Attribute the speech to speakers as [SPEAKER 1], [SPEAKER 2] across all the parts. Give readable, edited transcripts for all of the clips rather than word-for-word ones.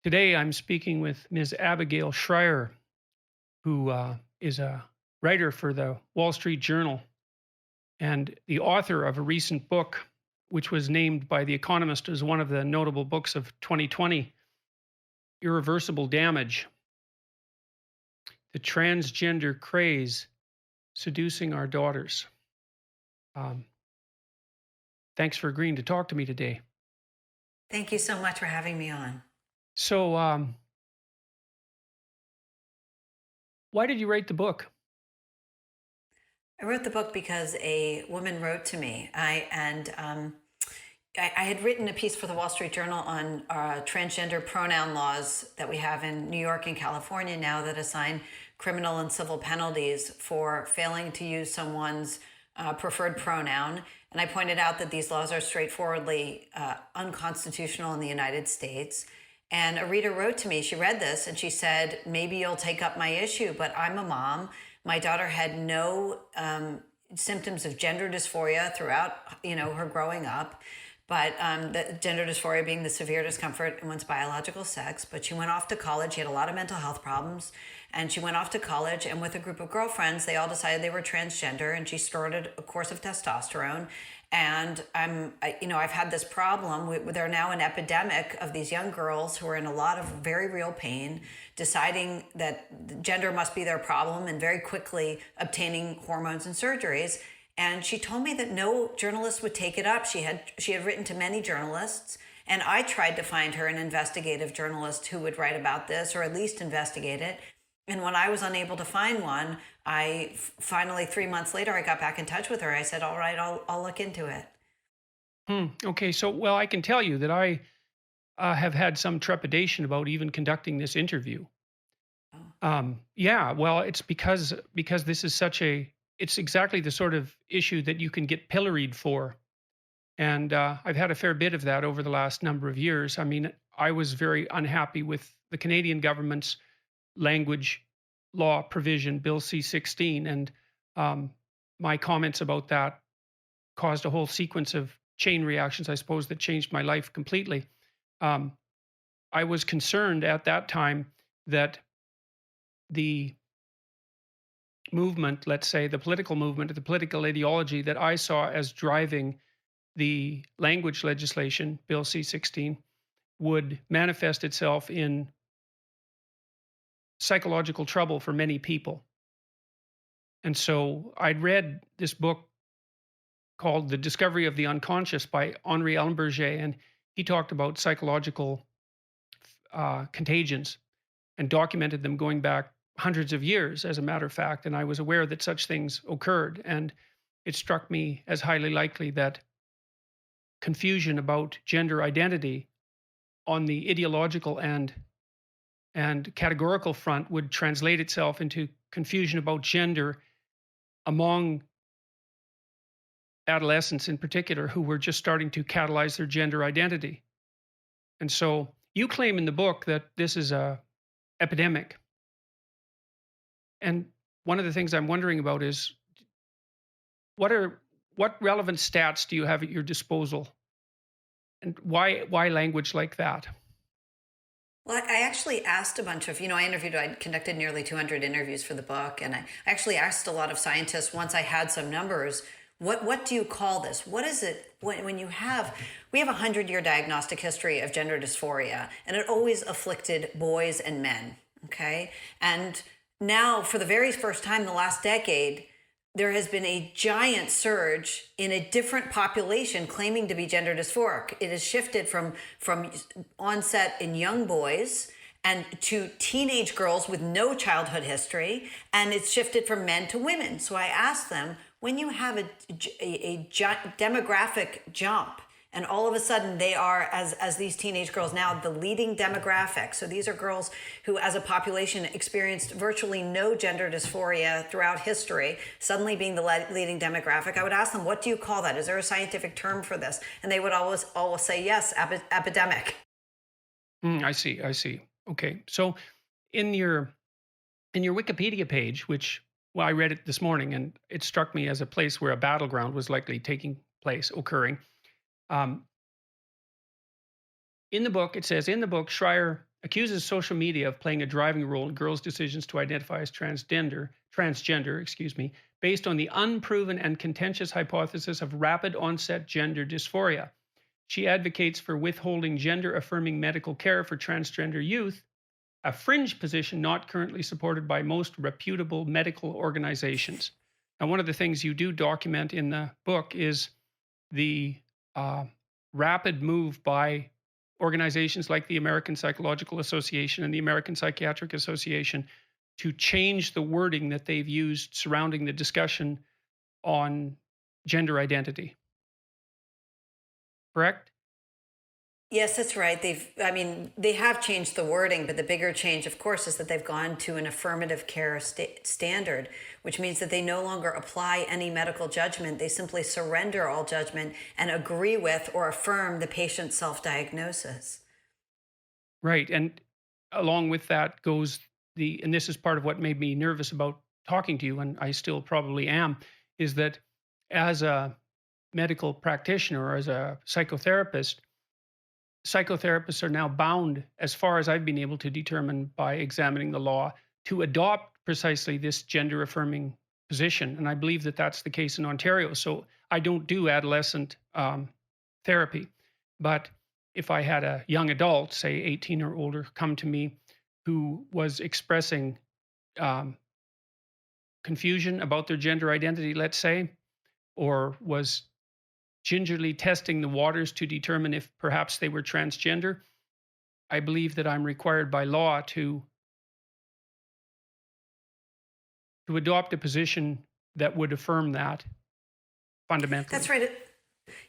[SPEAKER 1] Today, I'm speaking with Ms. Abigail Shrier, who is a writer for the Wall Street Journal and the author of a recent book, which was named by The Economist as one of the notable books of 2020, Irreversible Damage: The Transgender Craze Seducing Our Daughters. Um, Thanks for agreeing to talk to me today.
[SPEAKER 2] Thank you so much for having me on.
[SPEAKER 1] So, why did you write the book?
[SPEAKER 2] I wrote the book because a woman wrote to me. I had written a piece for the Wall Street Journal on transgender pronoun laws that we have in New York and California now that assign criminal and civil penalties for failing to use someone's preferred pronoun. And I pointed out that these laws are straightforwardly unconstitutional in the United States. And a reader wrote to me, she read this and she said, maybe you'll take up my issue, but I'm a mom. My daughter had no symptoms of gender dysphoria throughout, her growing up, but the gender dysphoria being the severe discomfort in one's biological sex. But she went off to college. She had a lot of mental health problems, and she went off to college. And with a group of girlfriends, they all decided they were transgender, and she started a course of testosterone. And I've had this problem. There are now an epidemic of these young girls who are in a lot of very real pain, deciding that gender must be their problem and very quickly obtaining hormones and surgeries. And she told me that no journalist would take it up. She had written to many journalists, and I tried to find her an investigative journalist who would write about this or at least investigate it. And when I was unable to find one, I finally, 3 months later, I got back in touch with her. I said, all right, I'll look into it.
[SPEAKER 1] Okay, so well, I can tell you that I have had some trepidation about even conducting this interview.
[SPEAKER 2] Oh.
[SPEAKER 1] Yeah, well, it's because this is such a it's exactly the sort of issue that you can get pilloried for, and I've had a fair bit of that over the last number of years. I mean, I was very unhappy with the Canadian government's language law provision, Bill C-16, and um, my comments about that caused a whole sequence of chain reactions, I suppose, that changed my life completely. Um, I was concerned at that time that the movement, let's say the political movement, the political ideology that I saw as driving the language legislation, Bill C-16, would manifest itself in psychological trouble for many people. And so I'd read this book called The Discovery of the Unconscious by Henri Ellenberger, and he talked about psychological contagions and documented them going back hundreds of years, as a matter of fact. And I was aware that such things occurred. And it struck me as highly likely that confusion about gender identity on the ideological and categorical front would translate itself into confusion about gender among adolescents in particular who were just starting to catalyze their gender identity. And so you claim in the book that this is a epidemic. And one of the things I'm wondering about is what relevant stats do you have at your disposal? And why language like that?
[SPEAKER 2] Well, I actually asked a bunch of, I conducted nearly 200 interviews for the book. And I actually asked a lot of scientists once I had some numbers, what do you call this? What is it when we have a 100-year diagnostic history of gender dysphoria, and it always afflicted boys and men. Okay. And now for the very first time in the last decade, there has been a giant surge in a different population claiming to be gender dysphoric. It has shifted from onset in young boys and to teenage girls with no childhood history, and it's shifted from men to women. So I asked them, when you have a demographic jump, and all of a sudden they are, as these teenage girls now, the leading demographic. So these are girls who as a population experienced virtually no gender dysphoria throughout history, suddenly being the leading demographic. I would ask them, what do you call that? Is there a scientific term for this? And they would always say, yes, epidemic.
[SPEAKER 1] I see. Okay. So in your Wikipedia page, which, well, I read it this morning and it struck me as a place where a battleground was likely occurring. Um, in the book, it says, in the book, Shrier accuses social media of playing a driving role in girls' decisions to identify as transgender, excuse me, based on the unproven and contentious hypothesis of rapid onset gender dysphoria. She advocates for withholding gender affirming medical care for transgender youth, a fringe position not currently supported by most reputable medical organizations. Now, one of the things you do document in the book is the uh, rapid move by organizations like the American Psychological Association and the American Psychiatric Association to change the wording that they've used surrounding the discussion on gender identity. Correct?
[SPEAKER 2] Yes, that's right. I mean, they have changed the wording, but the bigger change, of course, is that they've gone to an affirmative care standard, which means that they no longer apply any medical judgment. They simply surrender all judgment and agree with or affirm the patient's self diagnosis.
[SPEAKER 1] Right. And along with that goes and this is part of what made me nervous about talking to you, and I still probably am, is that as a medical practitioner or as a psychotherapist, psychotherapists are now bound, as far as I've been able to determine by examining the law, to adopt precisely this gender affirming position. And I believe that that's the case in Ontario. So I don't do adolescent therapy. But if I had a young adult, say 18 or older, come to me who was expressing um, confusion about their gender identity, let's say, or was gingerly testing the waters to determine if perhaps they were transgender, I believe that I'm required by law to adopt a position that would affirm that
[SPEAKER 2] That's
[SPEAKER 1] fundamentally.
[SPEAKER 2] right.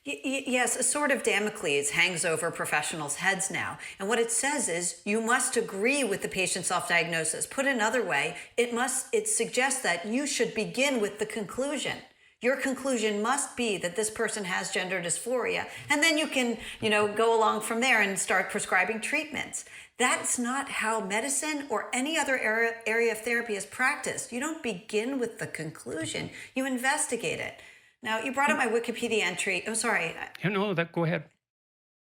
[SPEAKER 2] Yes, a sword of Damocles hangs over professionals' heads now. And what it says is you must agree with the patient's self-diagnosis. Put another way, it suggests that you should begin with the conclusion. Your conclusion must be that this person has gender dysphoria, and then you can, go along from there and start prescribing treatments. That's not how medicine or any other area of therapy is practiced. You don't begin with the conclusion, you investigate it. Now, you brought up my Wikipedia entry. Oh, sorry.
[SPEAKER 1] No, go ahead.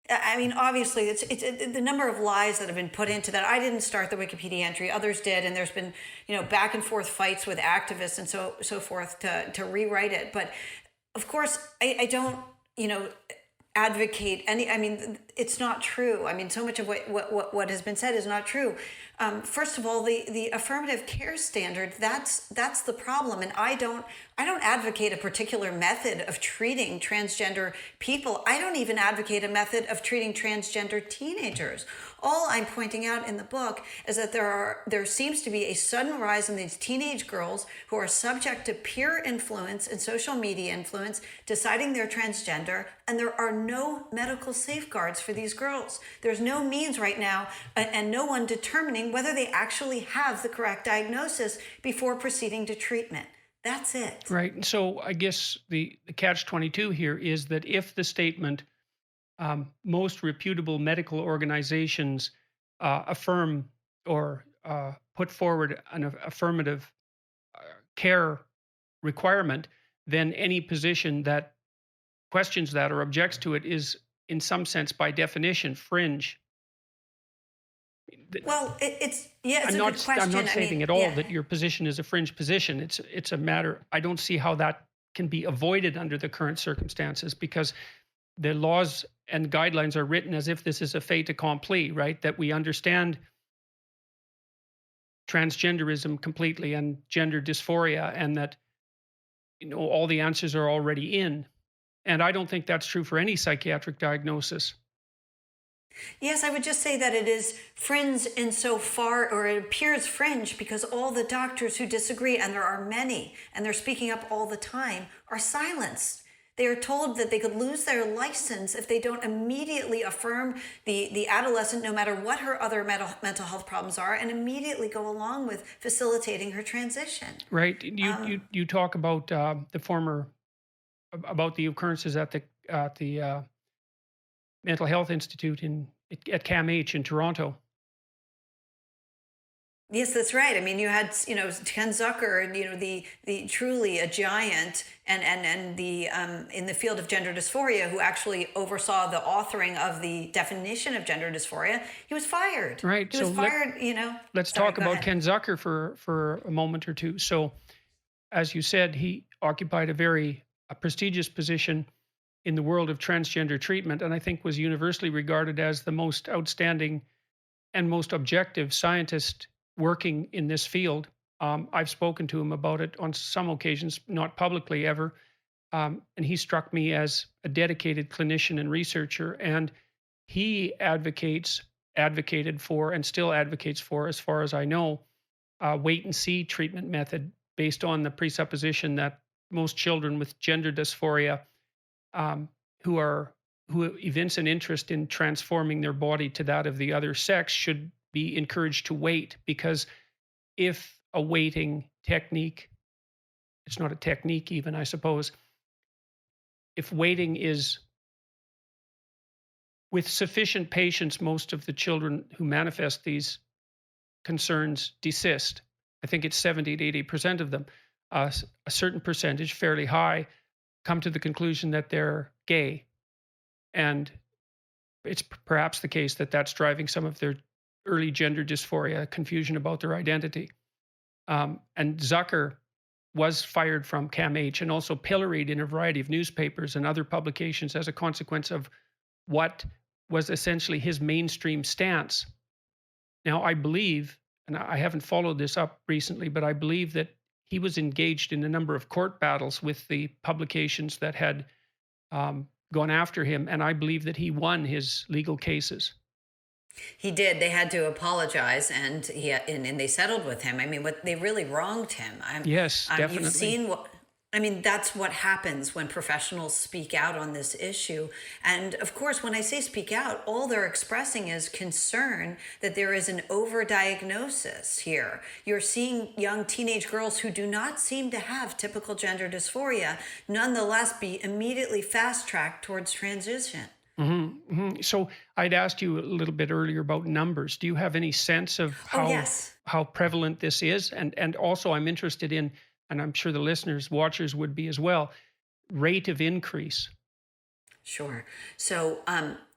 [SPEAKER 2] I mean, obviously, it's the number of lies that have been put into that. I didn't start the Wikipedia entry; others did, and there's been, back and forth fights with activists and so forth to rewrite it. But of course, I don't, advocate any. I mean, it's not true. I mean, so much of what has been said is not true. First of all, the affirmative care standard, that's the problem, and I don't advocate a particular method of treating transgender people. I don't even advocate a method of treating transgender teenagers. All I'm pointing out in the book is that there seems to be a sudden rise in these teenage girls who are subject to peer influence and social media influence, deciding they're transgender, and there are no medical safeguards for these girls. There's no means right now, and no one determining whether they actually have the correct diagnosis before proceeding to treatment. That's it.
[SPEAKER 1] Right. And so I guess the catch-22 here is that if the statement most reputable medical organizations affirm or put forward an affirmative care requirement, then any position that questions that or objects to it is, in some sense, by definition, fringe.
[SPEAKER 2] Well, it's
[SPEAKER 1] I'm
[SPEAKER 2] a good
[SPEAKER 1] not. I'm
[SPEAKER 2] question.
[SPEAKER 1] not
[SPEAKER 2] I
[SPEAKER 1] saying
[SPEAKER 2] mean,
[SPEAKER 1] at all
[SPEAKER 2] yeah.
[SPEAKER 1] that your position is a fringe position. It's a matter. I don't see how that can be avoided under the current circumstances because the laws and guidelines are written as if this is a fait accompli, right? That we understand transgenderism completely and gender dysphoria, and that all the answers are already in. And I don't think that's true for any psychiatric diagnosis.
[SPEAKER 2] Yes, I would just say that it is fringe insofar, or it appears fringe because all the doctors who disagree, and there are many, and they're speaking up all the time, are silenced. They are told that they could lose their license if they don't immediately affirm the adolescent, no matter what her other mental health problems are, and immediately go along with facilitating her transition.
[SPEAKER 1] Right? You talk about about the occurrences at the mental health institute at CAMH in Toronto.
[SPEAKER 2] Yes, that's right. I mean, you had, Ken Zucker, and the truly a giant, and the in the field of gender dysphoria, who actually oversaw the authoring of the definition of gender dysphoria. He was fired.
[SPEAKER 1] Right.
[SPEAKER 2] He was
[SPEAKER 1] So
[SPEAKER 2] fired.
[SPEAKER 1] let's
[SPEAKER 2] Sorry,
[SPEAKER 1] talk
[SPEAKER 2] go
[SPEAKER 1] about
[SPEAKER 2] ahead.
[SPEAKER 1] Ken Zucker for a moment or two. So, as you said, he occupied a very prestigious position in the world of transgender treatment, and I think was universally regarded as the most outstanding and most objective scientist working in this field. I've spoken to him about it on some occasions, not publicly ever, and he struck me as a dedicated clinician and researcher. And he advocated for, and still advocates for, as far as I know, wait and see treatment method based on the presupposition that most children with gender dysphoria, um, who are who evince an interest in transforming their body to that of the other sex, should be encouraged to wait, because if a waiting technique, it's not a technique even, I suppose, if waiting is with sufficient patience, most of the children who manifest these concerns desist. I think it's 70 to 80% of them. A certain percentage, fairly high, come to the conclusion that they're gay. And it's perhaps the case that that's driving some of their early gender dysphoria, confusion about their identity. And Zucker was fired from CAMH and also pilloried in a variety of newspapers and other publications as a consequence of what was essentially his mainstream stance. Now, I believe, and I haven't followed this up recently, but I believe that he was engaged in a number of court battles with the publications that had gone after him, and I believe that he won his legal cases.
[SPEAKER 2] He did. They had to apologize, and and they settled with him. I mean, what they really wronged him.
[SPEAKER 1] Yes,
[SPEAKER 2] You've
[SPEAKER 1] definitely.
[SPEAKER 2] seen what. I mean, that's what happens when professionals speak out on this issue. And of course, when I say speak out, all they're expressing is concern that there is an overdiagnosis here. You're seeing young teenage girls who do not seem to have typical gender dysphoria, nonetheless be immediately fast tracked towards transition.
[SPEAKER 1] So I'd asked you a little bit earlier about numbers. Do you have any sense of
[SPEAKER 2] Oh, yes.
[SPEAKER 1] how prevalent this is? And also I'm interested in, and I'm sure the listeners, watchers would be as well, rate of increase.
[SPEAKER 2] Sure. So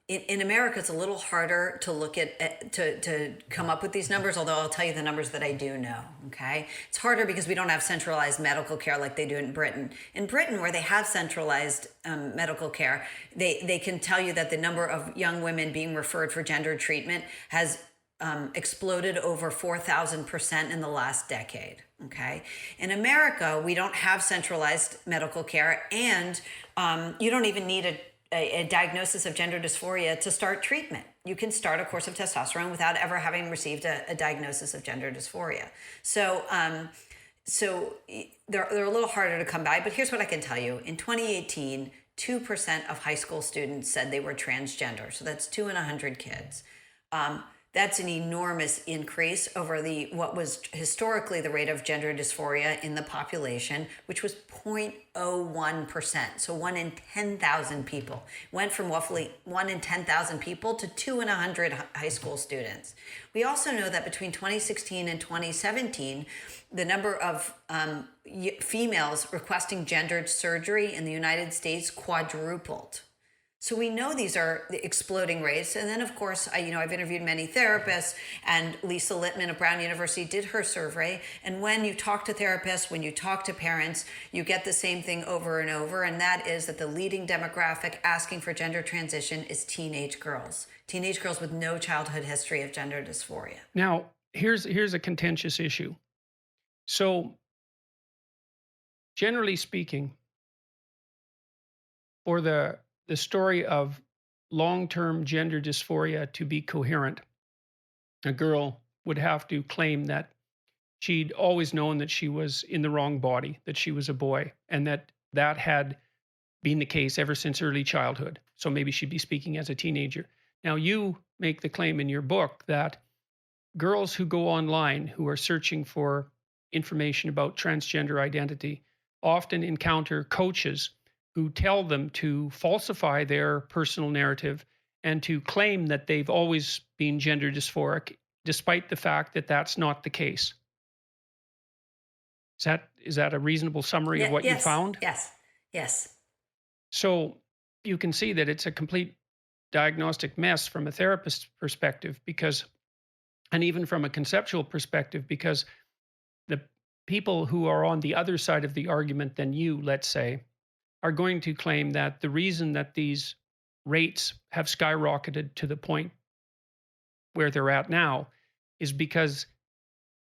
[SPEAKER 2] in America, it's a little harder to look to come up with these numbers. Although I'll tell you the numbers that I do know. Okay, it's harder because we don't have centralized medical care like they do in Britain. In Britain, where they have centralized medical care, they can tell you that the number of young women being referred for gender treatment has exploded over 4,000% in the last decade. Okay. In America, we don't have centralized medical care, and you don't even need a diagnosis of gender dysphoria to start treatment. You can start a course of testosterone without ever having received a diagnosis of gender dysphoria. So, they're a little harder to come by. But here's what I can tell you: in 2018, 2% of high school students said they were transgender. So that's 2 in 100 kids. That's an enormous increase over what was historically the rate of gender dysphoria in the population, which was 0.01%. So 1 in 10,000 people went from roughly 1 in 10,000 people to 2 in 100 high school students. We also know that between 2016 and 2017, the number of females requesting gendered surgery in the United States quadrupled. So we know these are the exploding rates. And then, of course, I've interviewed many therapists, and Lisa Littman of Brown University did her survey. And when you talk to therapists, when you talk to parents, you get the same thing over and over. And that is that the leading demographic asking for gender transition is teenage girls with no childhood history of gender dysphoria.
[SPEAKER 1] Now, here's a contentious issue. So, generally speaking, for the story of long-term gender dysphoria to be coherent, a girl would have to claim that she'd always known that she was in the wrong body, that she was a boy, and that had been the case ever since early childhood. So maybe she'd be speaking as a teenager. Now, you make the claim in your book that girls who go online, who are searching for information about transgender identity, often encounter coaches who tell them to falsify their personal narrative and to claim that they've always been gender dysphoric despite the fact that that's not the case. Is that a reasonable summary of
[SPEAKER 2] Yeah,
[SPEAKER 1] what you
[SPEAKER 2] yes,
[SPEAKER 1] found?
[SPEAKER 2] yes, yes.
[SPEAKER 1] So you can see that it's a complete diagnostic mess from a therapist's perspective, because, and even from a conceptual perspective, because the people who are on the other side of the argument than you, let's say, are going to claim that the reason that these rates have skyrocketed to the point where they're at now is because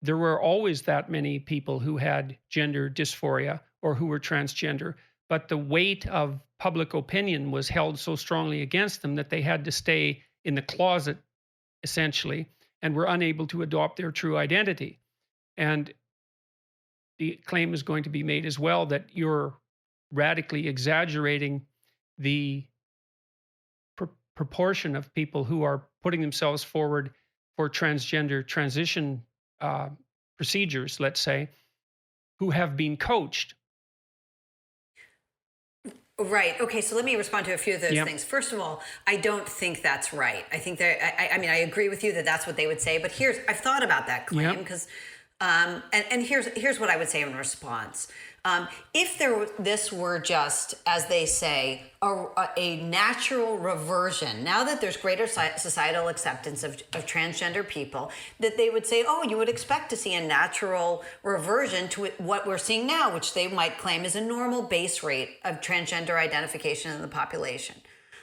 [SPEAKER 1] there were always that many people who had gender dysphoria or who were transgender, but the weight of public opinion was held so strongly against them that they had to stay in the closet, essentially, and were unable to adopt their true identity. And the claim is going to be made as well that you're radically exaggerating the proportion of people who are putting themselves forward for transgender transition uh, procedures, let's say, who have been coached.
[SPEAKER 2] Right. Okay. So let me respond to a few of those
[SPEAKER 1] Yep.
[SPEAKER 2] things. First of all, I don't think that's right. I think that, I mean, I agree with you that that's what they would say, but I've thought about that claim
[SPEAKER 1] Yep.
[SPEAKER 2] because, and here's what I would say in response. If this were just, as they say, a natural reversion, now that there's greater societal acceptance of transgender people, that they would say, oh, you would expect to see a natural reversion to what we're seeing now, which they might claim is a normal base rate of transgender identification in the population.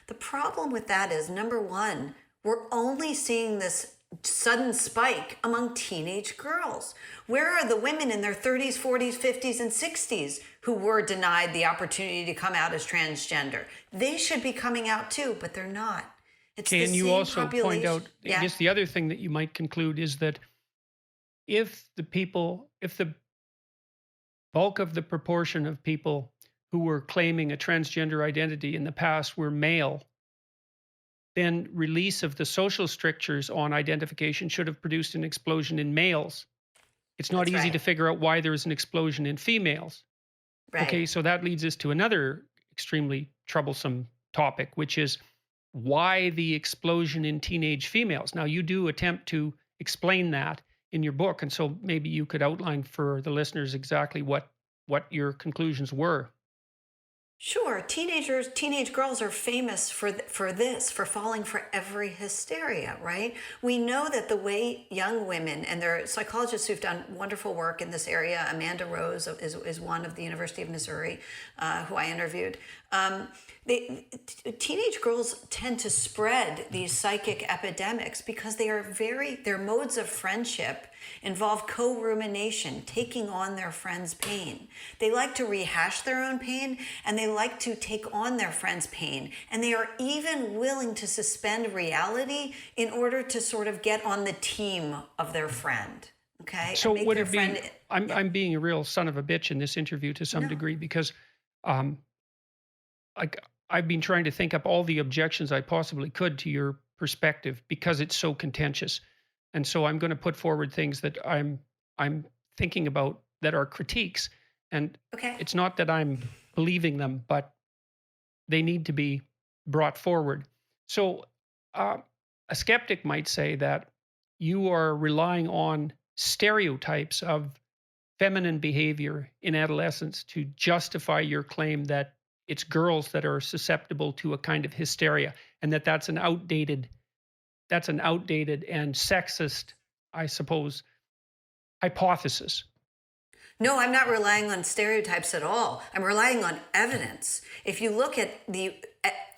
[SPEAKER 2] The problem with that is, number one, we're only seeing this sudden spike among teenage girls. Where are the women in their 30s, 40s, 50s, and 60s who were denied the opportunity to come out as transgender? They should be coming out too, but they're not. It's the
[SPEAKER 1] Can you
[SPEAKER 2] same
[SPEAKER 1] also point
[SPEAKER 2] population.
[SPEAKER 1] out, I
[SPEAKER 2] Yeah.
[SPEAKER 1] guess the other thing that you might conclude is that if the bulk of the proportion of people who were claiming a transgender identity in the past were male, then release of the social strictures on identification should have produced an explosion in males. It's not
[SPEAKER 2] That's
[SPEAKER 1] easy
[SPEAKER 2] right.
[SPEAKER 1] to figure out why there is an explosion in females.
[SPEAKER 2] Right.
[SPEAKER 1] Okay, so that leads us to another extremely troublesome topic, which is why the explosion in teenage females. Now, you do attempt to explain that in your book, and so maybe you could outline for the listeners exactly what your conclusions were.
[SPEAKER 2] Sure, teenage girls are famous for falling for every hysteria, right? We know that the way young women, and there are psychologists who've done wonderful work in this area. Amanda Rose is one of the University of Missouri, who I interviewed. Teenage girls tend to spread these psychic epidemics because their modes of friendship involve co-rumination, taking on their friend's pain. They like to rehash their own pain, and they like to take on their friend's pain. And they are even willing to suspend reality in order to sort of get on the team of their friend. Okay?
[SPEAKER 1] So
[SPEAKER 2] And make
[SPEAKER 1] would
[SPEAKER 2] their
[SPEAKER 1] it be?
[SPEAKER 2] friend. Yeah.
[SPEAKER 1] I'm being a real son of a bitch in this interview to some
[SPEAKER 2] No.
[SPEAKER 1] degree, because um, like I've been trying to think up all the objections I possibly could to your perspective because it's so contentious. And so I'm going to put forward things that I'm thinking about that are critiques. And
[SPEAKER 2] Okay.
[SPEAKER 1] it's not that I'm believing them, but they need to be brought forward. So uh, a skeptic might say that you are relying on stereotypes of feminine behavior in adolescence to justify your claim that it's girls that are susceptible to a kind of hysteria, and that's an outdated and sexist, I suppose, hypothesis.
[SPEAKER 2] No, I'm not relying on stereotypes at all. I'm relying on evidence. If you look at the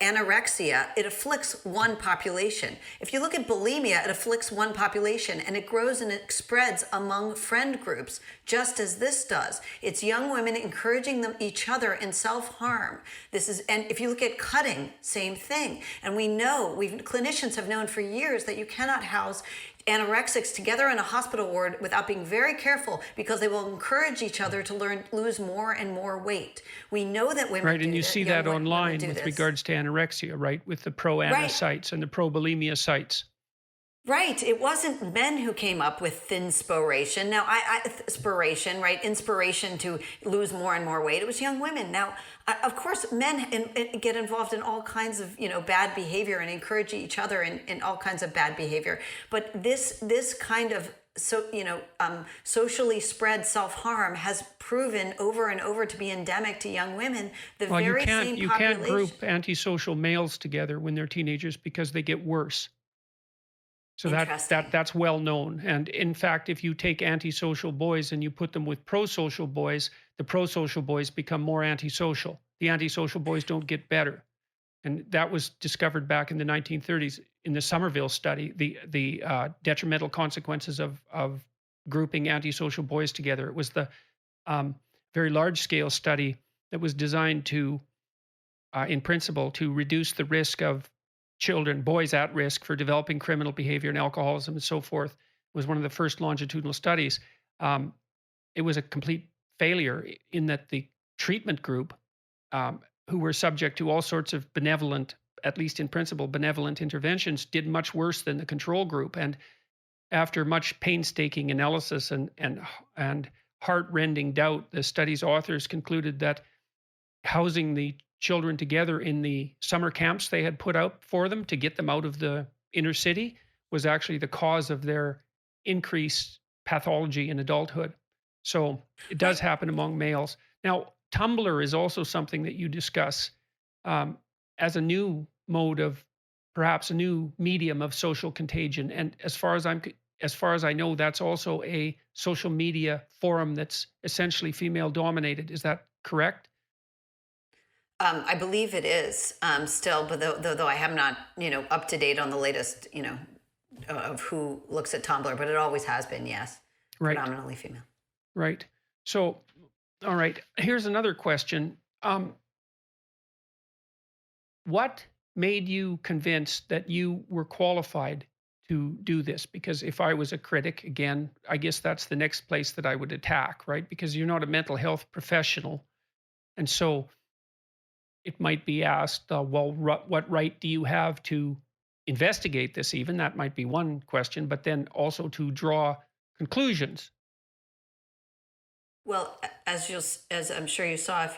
[SPEAKER 2] anorexia, it afflicts one population. If you look at bulimia, it afflicts one population, and it grows and it spreads among friend groups, just as this does. It's young women encouraging each other in self-harm. And if you look at cutting, same thing. And clinicians have known for years that you cannot house anorexics together in a hospital ward without being very careful, because they will encourage each other to lose more and more weight. We know that women
[SPEAKER 1] Right,
[SPEAKER 2] do
[SPEAKER 1] and you
[SPEAKER 2] that,
[SPEAKER 1] see
[SPEAKER 2] young
[SPEAKER 1] that
[SPEAKER 2] women
[SPEAKER 1] online
[SPEAKER 2] do
[SPEAKER 1] with
[SPEAKER 2] this.
[SPEAKER 1] regards to anorexia, right? With the pro-ana
[SPEAKER 2] Right.
[SPEAKER 1] sites and the pro-bulimia sites.
[SPEAKER 2] Right. It wasn't men who came up with thinspiration. Now, inspiration, right? Inspiration to lose more and more weight. It was young women. Now, of course, men get involved in all kinds of bad behavior and encourage each other in all kinds of bad behavior. But this kind of socially spread self harm has proven over and over to be endemic to young women. The
[SPEAKER 1] Well,
[SPEAKER 2] very same
[SPEAKER 1] you can't
[SPEAKER 2] population.
[SPEAKER 1] group antisocial males together when they're teenagers because they get worse. So
[SPEAKER 2] Interesting.
[SPEAKER 1] that's well known. And in fact, if you take antisocial boys and you put them with pro-social boys, the pro-social boys become more antisocial. The antisocial boys don't get better. And that was discovered back in the 1930s in the Somerville study, the detrimental consequences of grouping antisocial boys together. It was the um, very large scale study that was designed to, in principle, to reduce the risk of children, boys at risk for developing criminal behavior and alcoholism and so forth. It was one of the first longitudinal studies. Um, it was a complete failure in that the treatment group, um, who were subject to all sorts of benevolent, at least in principle, benevolent interventions, did much worse than the control group. And after much painstaking analysis and heartrending doubt, the study's authors concluded that housing the children together in the summer camps they had put out for them to get them out of the inner city was actually the cause of their increased pathology in adulthood. So it does
[SPEAKER 2] Right.
[SPEAKER 1] happen among males. Now, Tumblr is also something that you discuss um, as a new mode of perhaps a new medium of social contagion. And as far as I know, that's also a social media forum that's essentially female dominated. Is that correct?
[SPEAKER 2] I believe it is still, but though I am not, up to date on the latest, of who looks at Tumblr, but it always has been, yes,
[SPEAKER 1] Right.
[SPEAKER 2] predominantly female.
[SPEAKER 1] Right. So, all right. Here's another question. What made you convinced that you were qualified to do this? Because if I was a critic, again, I guess that's the next place that I would attack, right? Because you're not a mental health professional. And so it might be asked, well, what right do you have to investigate this even? That might be one question, but then also to draw conclusions.
[SPEAKER 2] Well, as I'm sure you saw, if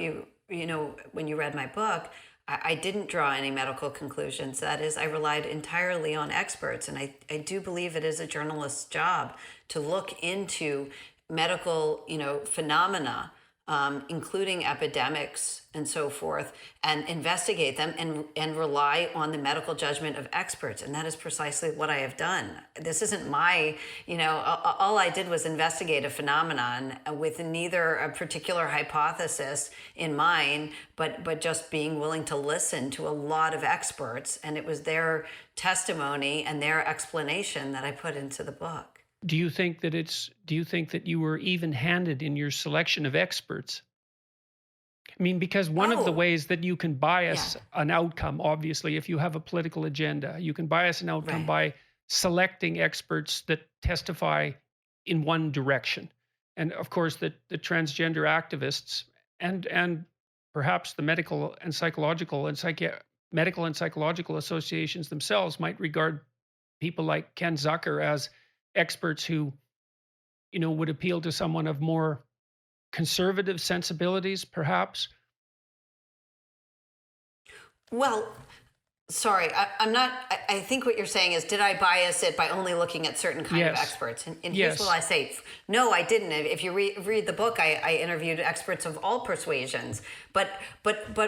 [SPEAKER 2] when you read my book, I didn't draw any medical conclusions. That is, I relied entirely on experts, and I do believe it is a journalist's job to look into medical, phenomena, including epidemics and so forth, and investigate them and rely on the medical judgment of experts. And that is precisely what I have done. This isn't my, all I did was investigate a phenomenon with neither a particular hypothesis in mind, but just being willing to listen to a lot of experts. And it was their testimony and their explanation that I put into the book.
[SPEAKER 1] Do you think that you were even-handed in your selection of experts? I mean, because one of the
[SPEAKER 2] Oh,
[SPEAKER 1] ways that you can
[SPEAKER 2] yeah,
[SPEAKER 1] bias an outcome, obviously, if you have a political agenda, you can bias an outcome
[SPEAKER 2] right.
[SPEAKER 1] by selecting experts that testify in one direction. And of course, the transgender activists and perhaps the medical and psychological associations themselves might regard people like Ken Zucker as experts who, would appeal to someone of more conservative sensibilities, perhaps.
[SPEAKER 2] Well, sorry, I'm not. I think what you're saying is, did I bias it by only looking at certain kind of
[SPEAKER 1] Yes.
[SPEAKER 2] experts? And here's what
[SPEAKER 1] Yes.
[SPEAKER 2] I say: no, I didn't. If you read the book, I interviewed experts of all persuasions. But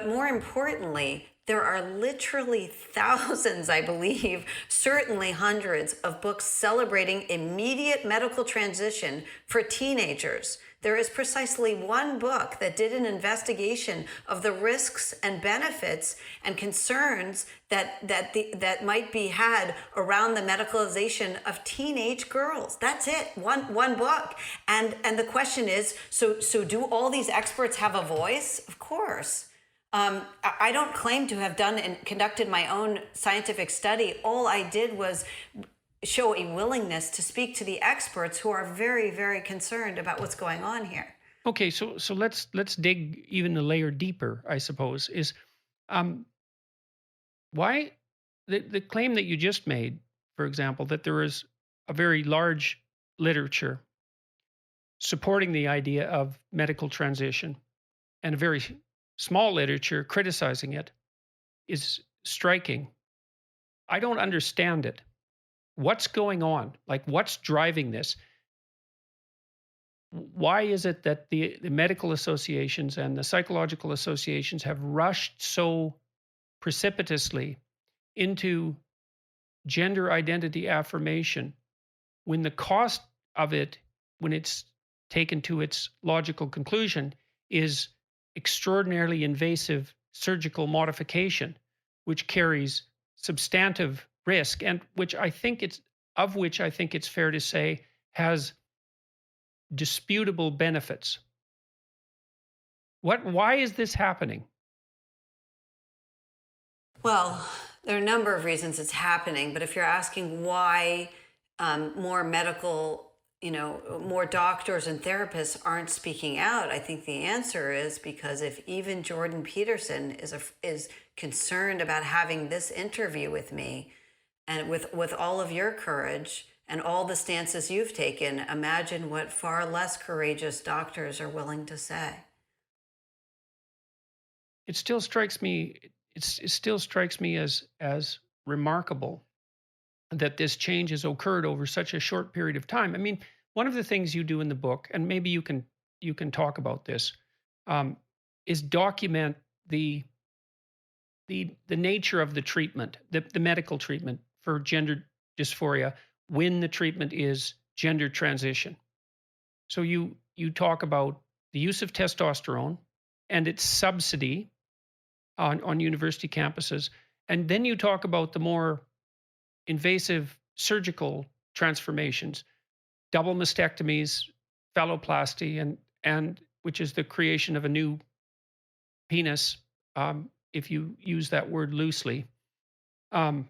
[SPEAKER 2] more importantly, there are literally thousands, I believe, certainly hundreds of books celebrating immediate medical transition for teenagers. There is precisely one book that did an investigation of the risks and benefits and concerns that might be had around the medicalization of teenage girls. That's it. One book. And the question is, so do all these experts have a voice? Of course. I don't claim to have done and conducted my own scientific study. All I did was show a willingness to speak to the experts who are very, very concerned about what's going on here.
[SPEAKER 1] Okay, so let's dig even a layer deeper, I suppose, is um why the claim that you just made for example, that there is a very large literature supporting the idea of medical transition and a very small literature criticizing it is striking. I don't understand it. What's going on? Like, what's driving this? Why is it that the medical associations and the psychological associations have rushed so precipitously into gender identity affirmation when the cost of it, when it's taken to its logical conclusion, is extraordinarily invasive surgical modification, which carries substantive risk and which I think it's fair to say has disputable benefits. Why is this happening?
[SPEAKER 2] Well, there are a number of reasons it's happening, but if you're asking why more medical, more doctors and therapists aren't speaking out, I think the answer is because if even Jordan Peterson is concerned about having this interview with me, and with all of your courage and all the stances you've taken, imagine what far less courageous doctors are willing to say.
[SPEAKER 1] It still strikes me it still strikes me as remarkable that this change has occurred over such a short period of time. I mean, one of the things you do in the book, and maybe you can talk about this, um, is document the the nature of the treatment, the medical treatment for gender dysphoria when the treatment is gender transition. So you talk about the use of testosterone and its subsidy on university campuses, and then you talk about the more invasive surgical transformations, double mastectomies, phalloplasty, and which is the creation of a new penis, if you use that word loosely. Um,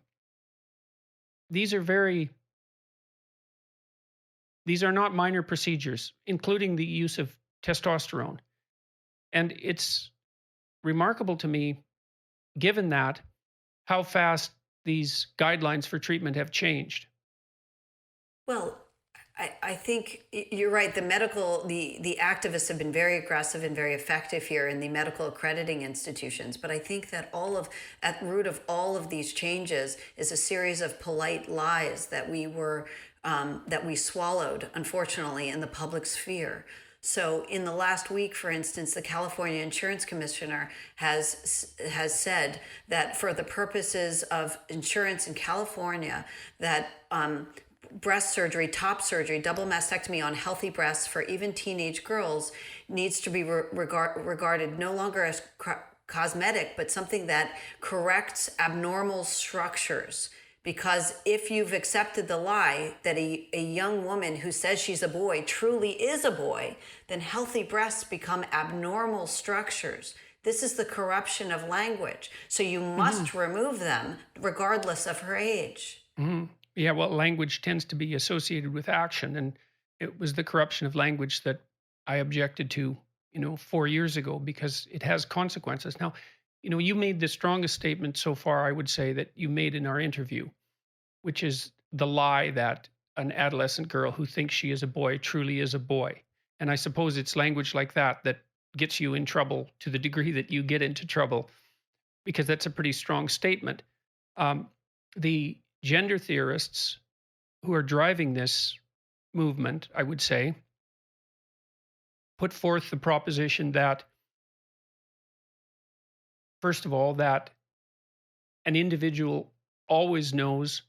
[SPEAKER 1] these are very these are not minor procedures, including the use of testosterone. And it's remarkable to me, given that, how fast these guidelines for treatment have changed.
[SPEAKER 2] Well, I think you're right. The activists have been very aggressive and very effective here in the medical accrediting institutions. But I think that at root of all of these changes is a series of polite lies that we swallowed, unfortunately, in the public sphere. So in the last week, for instance, the California Insurance Commissioner has said that for the purposes of insurance in California, that breast surgery, top surgery, double mastectomy on healthy breasts for even teenage girls needs to be regarded no longer as cosmetic, but something that corrects abnormal structures. Because if you've accepted the lie that a young woman who says she's a boy truly is a boy, then healthy breasts become abnormal structures. This is the corruption of language. So you must remove them regardless of her age.
[SPEAKER 1] Mhm. Yeah, well, language tends to be associated with action, and it was the corruption of language that I objected to, 4 years ago, because it has consequences. Now, you made the strongest statement so far, I would say, that you made in our interview, which is the lie that an adolescent girl who thinks she is a boy truly is a boy. And I suppose it's language like that that gets you in trouble to the degree that you get into trouble, because that's a pretty strong statement. The gender theorists who are driving this movement, I would say, put forth the proposition that, first of all, that an individual always knows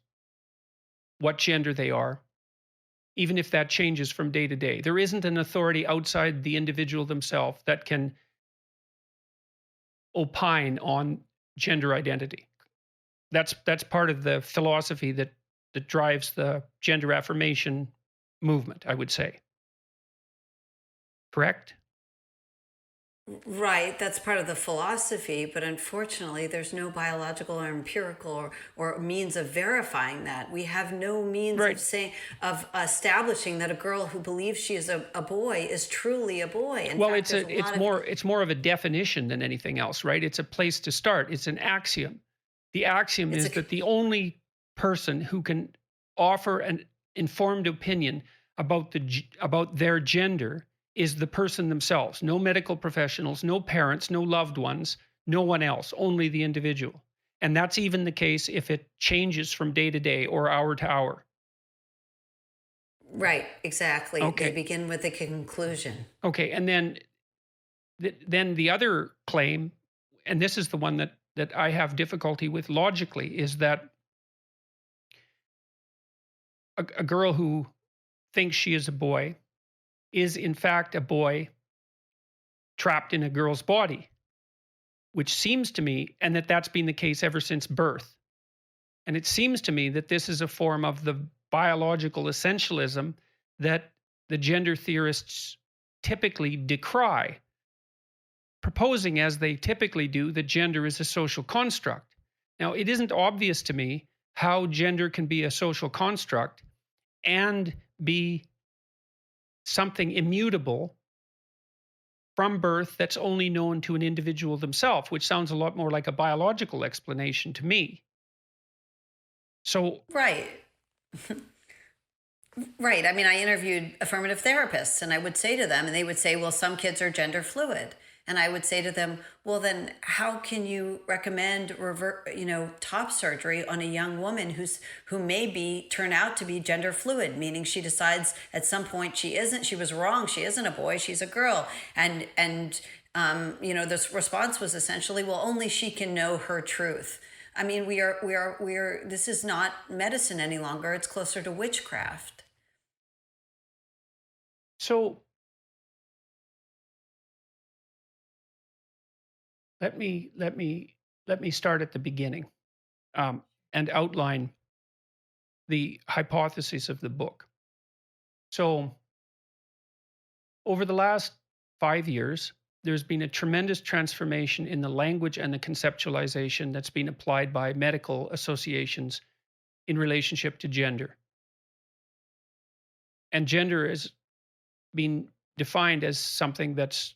[SPEAKER 1] what gender they are, even if that changes from day to day. There isn't an authority outside the individual themselves that can opine on gender identity. That's part of the philosophy that drives the gender affirmation movement, I would say. Correct?
[SPEAKER 2] Right, that's part of the philosophy, but unfortunately, there's no biological or empirical or means of verifying that. We have no means
[SPEAKER 1] Right.
[SPEAKER 2] of establishing that a girl who believes she is a boy is truly a boy. In
[SPEAKER 1] Well,
[SPEAKER 2] fact, there's a lot of
[SPEAKER 1] it's more of a definition than anything else, right? It's a place to start. It's an axiom. The axiom
[SPEAKER 2] it's
[SPEAKER 1] is
[SPEAKER 2] a
[SPEAKER 1] that the only person who can offer an informed opinion about about their gender is the person themselves. No medical professionals, no parents, no loved ones, no one else, only the individual. And that's even the case if it changes from day to day or hour to hour.
[SPEAKER 2] Right, exactly. They
[SPEAKER 1] Okay.
[SPEAKER 2] begin with a conclusion.
[SPEAKER 1] Okay. And then then the other claim, and this is the one that I have difficulty with logically, is that a girl who thinks she is a boy is in fact a boy trapped in a girl's body, which seems to me, and that's been the case ever since birth. And it seems to me that this is a form of the biological essentialism that the gender theorists typically decry, proposing, as they typically do, that gender is a social construct. Now, it isn't obvious to me how gender can be a social construct and be something immutable from birth that's only known to an individual themselves, which sounds a lot more like a biological explanation to me. So,
[SPEAKER 2] Right. Right. I mean, I interviewed affirmative therapists and I would say to them, and they would say, well, some kids are gender fluid. And I would say to them, well, then how can you recommend top surgery on a young woman who may be turn out to be gender fluid, meaning she decides at some point she was wrong, she isn't a boy, she's a girl. This response was essentially, well, only she can know her truth. I mean, this is not medicine any longer. It's closer to witchcraft.
[SPEAKER 1] so let me start at the beginning, and outline the hypotheses of the book. So, over the last 5 years, there's been a tremendous transformation in the language and the conceptualization that's been applied by medical associations in relationship to gender. And gender has been defined as something that's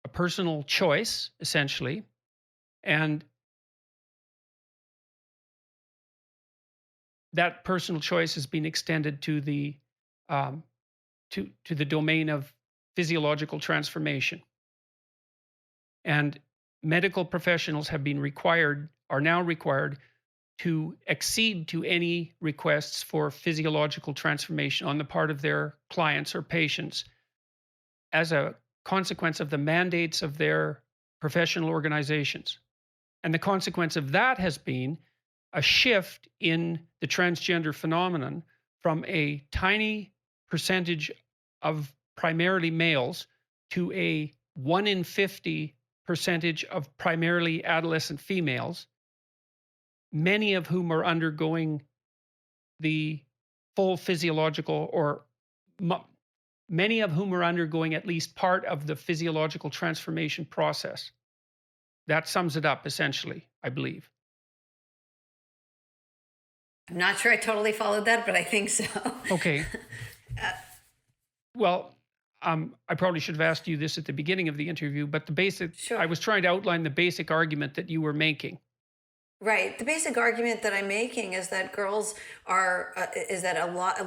[SPEAKER 1] a personal choice, essentially, and that personal choice has been extended to the um, to the domain of physiological transformation. And medical professionals are now required to accede to any requests for physiological transformation on the part of their clients or patients as a consequence of the mandates of their professional organizations. And the consequence of that has been a shift in the transgender phenomenon from a tiny percentage of primarily males to a 1 in 50 percentage of primarily adolescent females, many of whom are undergoing the full physiological, or many of whom are undergoing at least part of the physiological transformation process. That sums it up essentially, I believe.
[SPEAKER 2] I'm not sure I totally followed that, but I think so.
[SPEAKER 1] Okay. Well, I probably should have asked you this at the beginning of the interview, but I
[SPEAKER 2] Sure.
[SPEAKER 1] was trying to outline the basic argument that you were making.
[SPEAKER 2] Right. The basic argument that I'm making is that a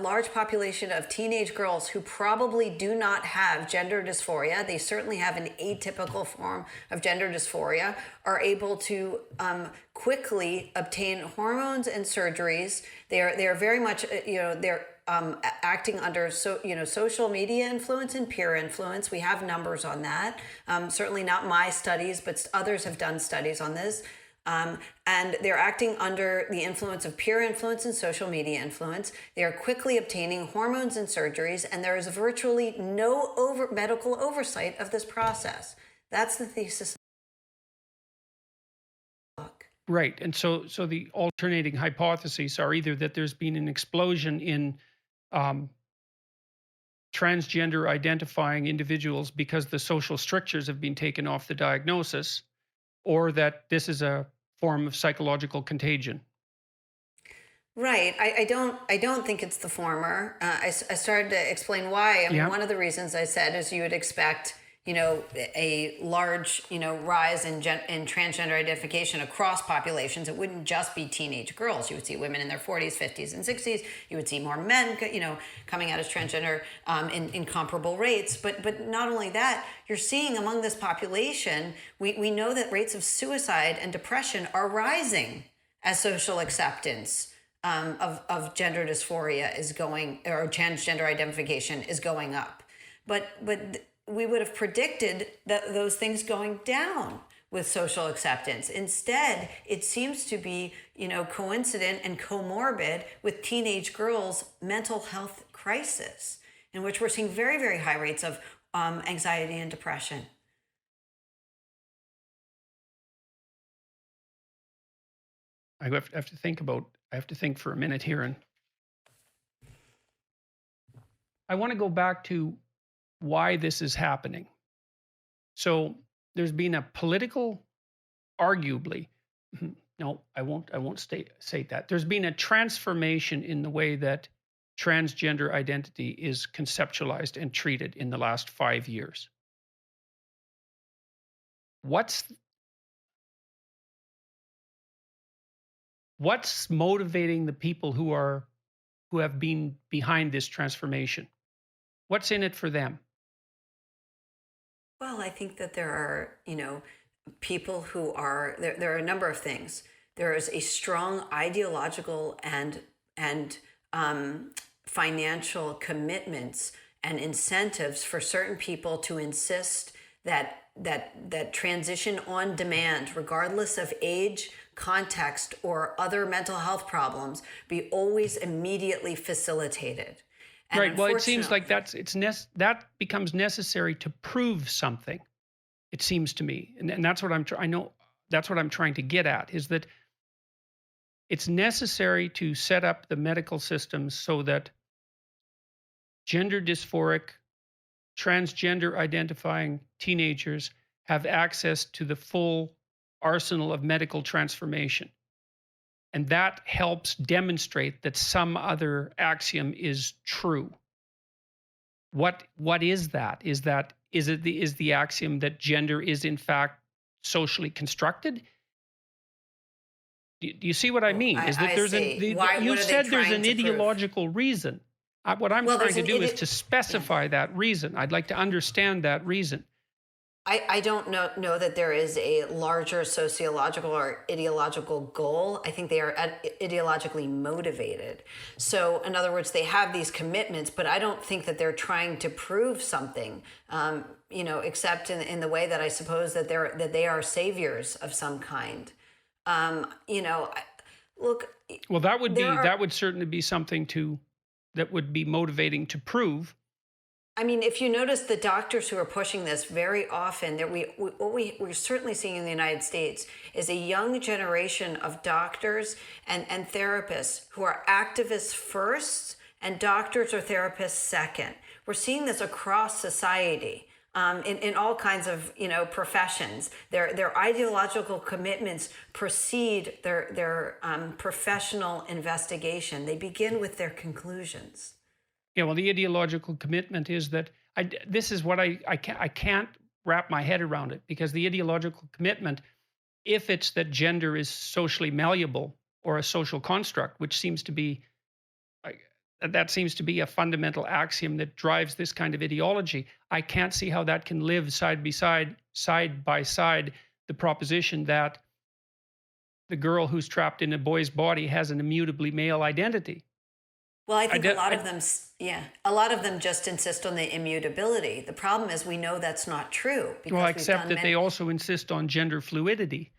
[SPEAKER 2] large population of teenage girls who probably do not have gender dysphoria, they certainly have an atypical form of gender dysphoria, are able to quickly obtain hormones and surgeries. They are very much, they're acting under social media influence and peer influence. We have numbers on that. Certainly not my studies, but others have done studies on this. And they're acting under the influence of peer influence and social media influence. They are quickly obtaining hormones and surgeries, and there is virtually no medical oversight of this process. That's the thesis of the book.
[SPEAKER 1] Right. And so the alternating hypotheses are either that there's been an explosion in um, transgender identifying individuals because the social strictures have been taken off the diagnosis, or that this is a form of psychological contagion.
[SPEAKER 2] Right. I don't think it's the former. I started to explain why. I mean,
[SPEAKER 1] Yeah.
[SPEAKER 2] one of the reasons I said is you would expect, a large, rise in transgender identification across populations. It wouldn't just be teenage girls. You would see women in their 40s, 50s, and 60s. You would see more men, coming out as transgender in comparable rates. But not only that, you're seeing among this population, we know that rates of suicide and depression are rising as social acceptance of gender dysphoria is going, or transgender identification is going up. But we would have predicted that those things going down with social acceptance. Instead, it seems to be, coincident and comorbid with teenage girls' mental health crisis, in which we're seeing very, very high rates of anxiety and depression.
[SPEAKER 1] I have to think for a minute here, and I want to go back to why this is happening. So there's been a political, arguably, no, I won't say that. There's been a transformation in the way that transgender identity is conceptualized and treated in the last 5 years. What's motivating the people who have been behind this transformation? What's in it for them?
[SPEAKER 2] Well, I think that there are, people who are there are a number of things. There is a strong ideological and financial commitments and incentives for certain people to insist that transition on demand, regardless of age, context, or other mental health problems, be always immediately facilitated. And
[SPEAKER 1] Right. Well, it seems like
[SPEAKER 2] unfortunately,
[SPEAKER 1] that becomes necessary to prove something. It seems to me, and that's what I know that's what I'm trying to get at, is that it's necessary to set up the medical systems so that gender dysphoric, transgender identifying teenagers have access to the full arsenal of medical transformation. And that helps demonstrate that some other axiom is true. What is that? Is the axiom that gender is in fact socially constructed? Do you see what I
[SPEAKER 2] oh,
[SPEAKER 1] mean? Is that
[SPEAKER 2] I see. Why?
[SPEAKER 1] you
[SPEAKER 2] What are they
[SPEAKER 1] said there's
[SPEAKER 2] trying
[SPEAKER 1] an
[SPEAKER 2] to prove?
[SPEAKER 1] ideological reason. What I'm
[SPEAKER 2] Well,
[SPEAKER 1] trying
[SPEAKER 2] there's
[SPEAKER 1] to
[SPEAKER 2] an
[SPEAKER 1] do is to
[SPEAKER 2] yeah.
[SPEAKER 1] specify that reason. I'd like to understand that reason.
[SPEAKER 2] I don't know that there is a larger sociological or ideological goal. I think they are ideologically motivated. So, in other words, they have these commitments, but I don't think that they're trying to prove something. Except in the way that I suppose that they are saviors of some kind. Look,
[SPEAKER 1] Well,
[SPEAKER 2] there are.
[SPEAKER 1] that would certainly be something that would be motivating to prove.
[SPEAKER 2] I mean, if you notice the doctors who are pushing this very often, that we're certainly seeing in the United States is a young generation of doctors and therapists who are activists first and doctors or therapists second. We're seeing this across society. In all kinds of professions, their ideological commitments precede their professional investigation. They begin with their conclusions.
[SPEAKER 1] Yeah, well, the ideological commitment is that this is what I can't wrap my head around it, because the ideological commitment, if it's that gender is socially malleable or a social construct, which seems to be that seems to be a fundamental axiom that drives this kind of ideology. I can't see how that can live side by side the proposition that the girl who's trapped in a boy's body has an immutably male identity.
[SPEAKER 2] Well, I
[SPEAKER 1] I,
[SPEAKER 2] think a
[SPEAKER 1] de-
[SPEAKER 2] lot
[SPEAKER 1] I
[SPEAKER 2] of them, yeah, a lot of them just insist on the immutability. The problem is we know that's not true
[SPEAKER 1] well,
[SPEAKER 2] because we've
[SPEAKER 1] except
[SPEAKER 2] done
[SPEAKER 1] that they
[SPEAKER 2] many,
[SPEAKER 1] also insist on gender fluidity.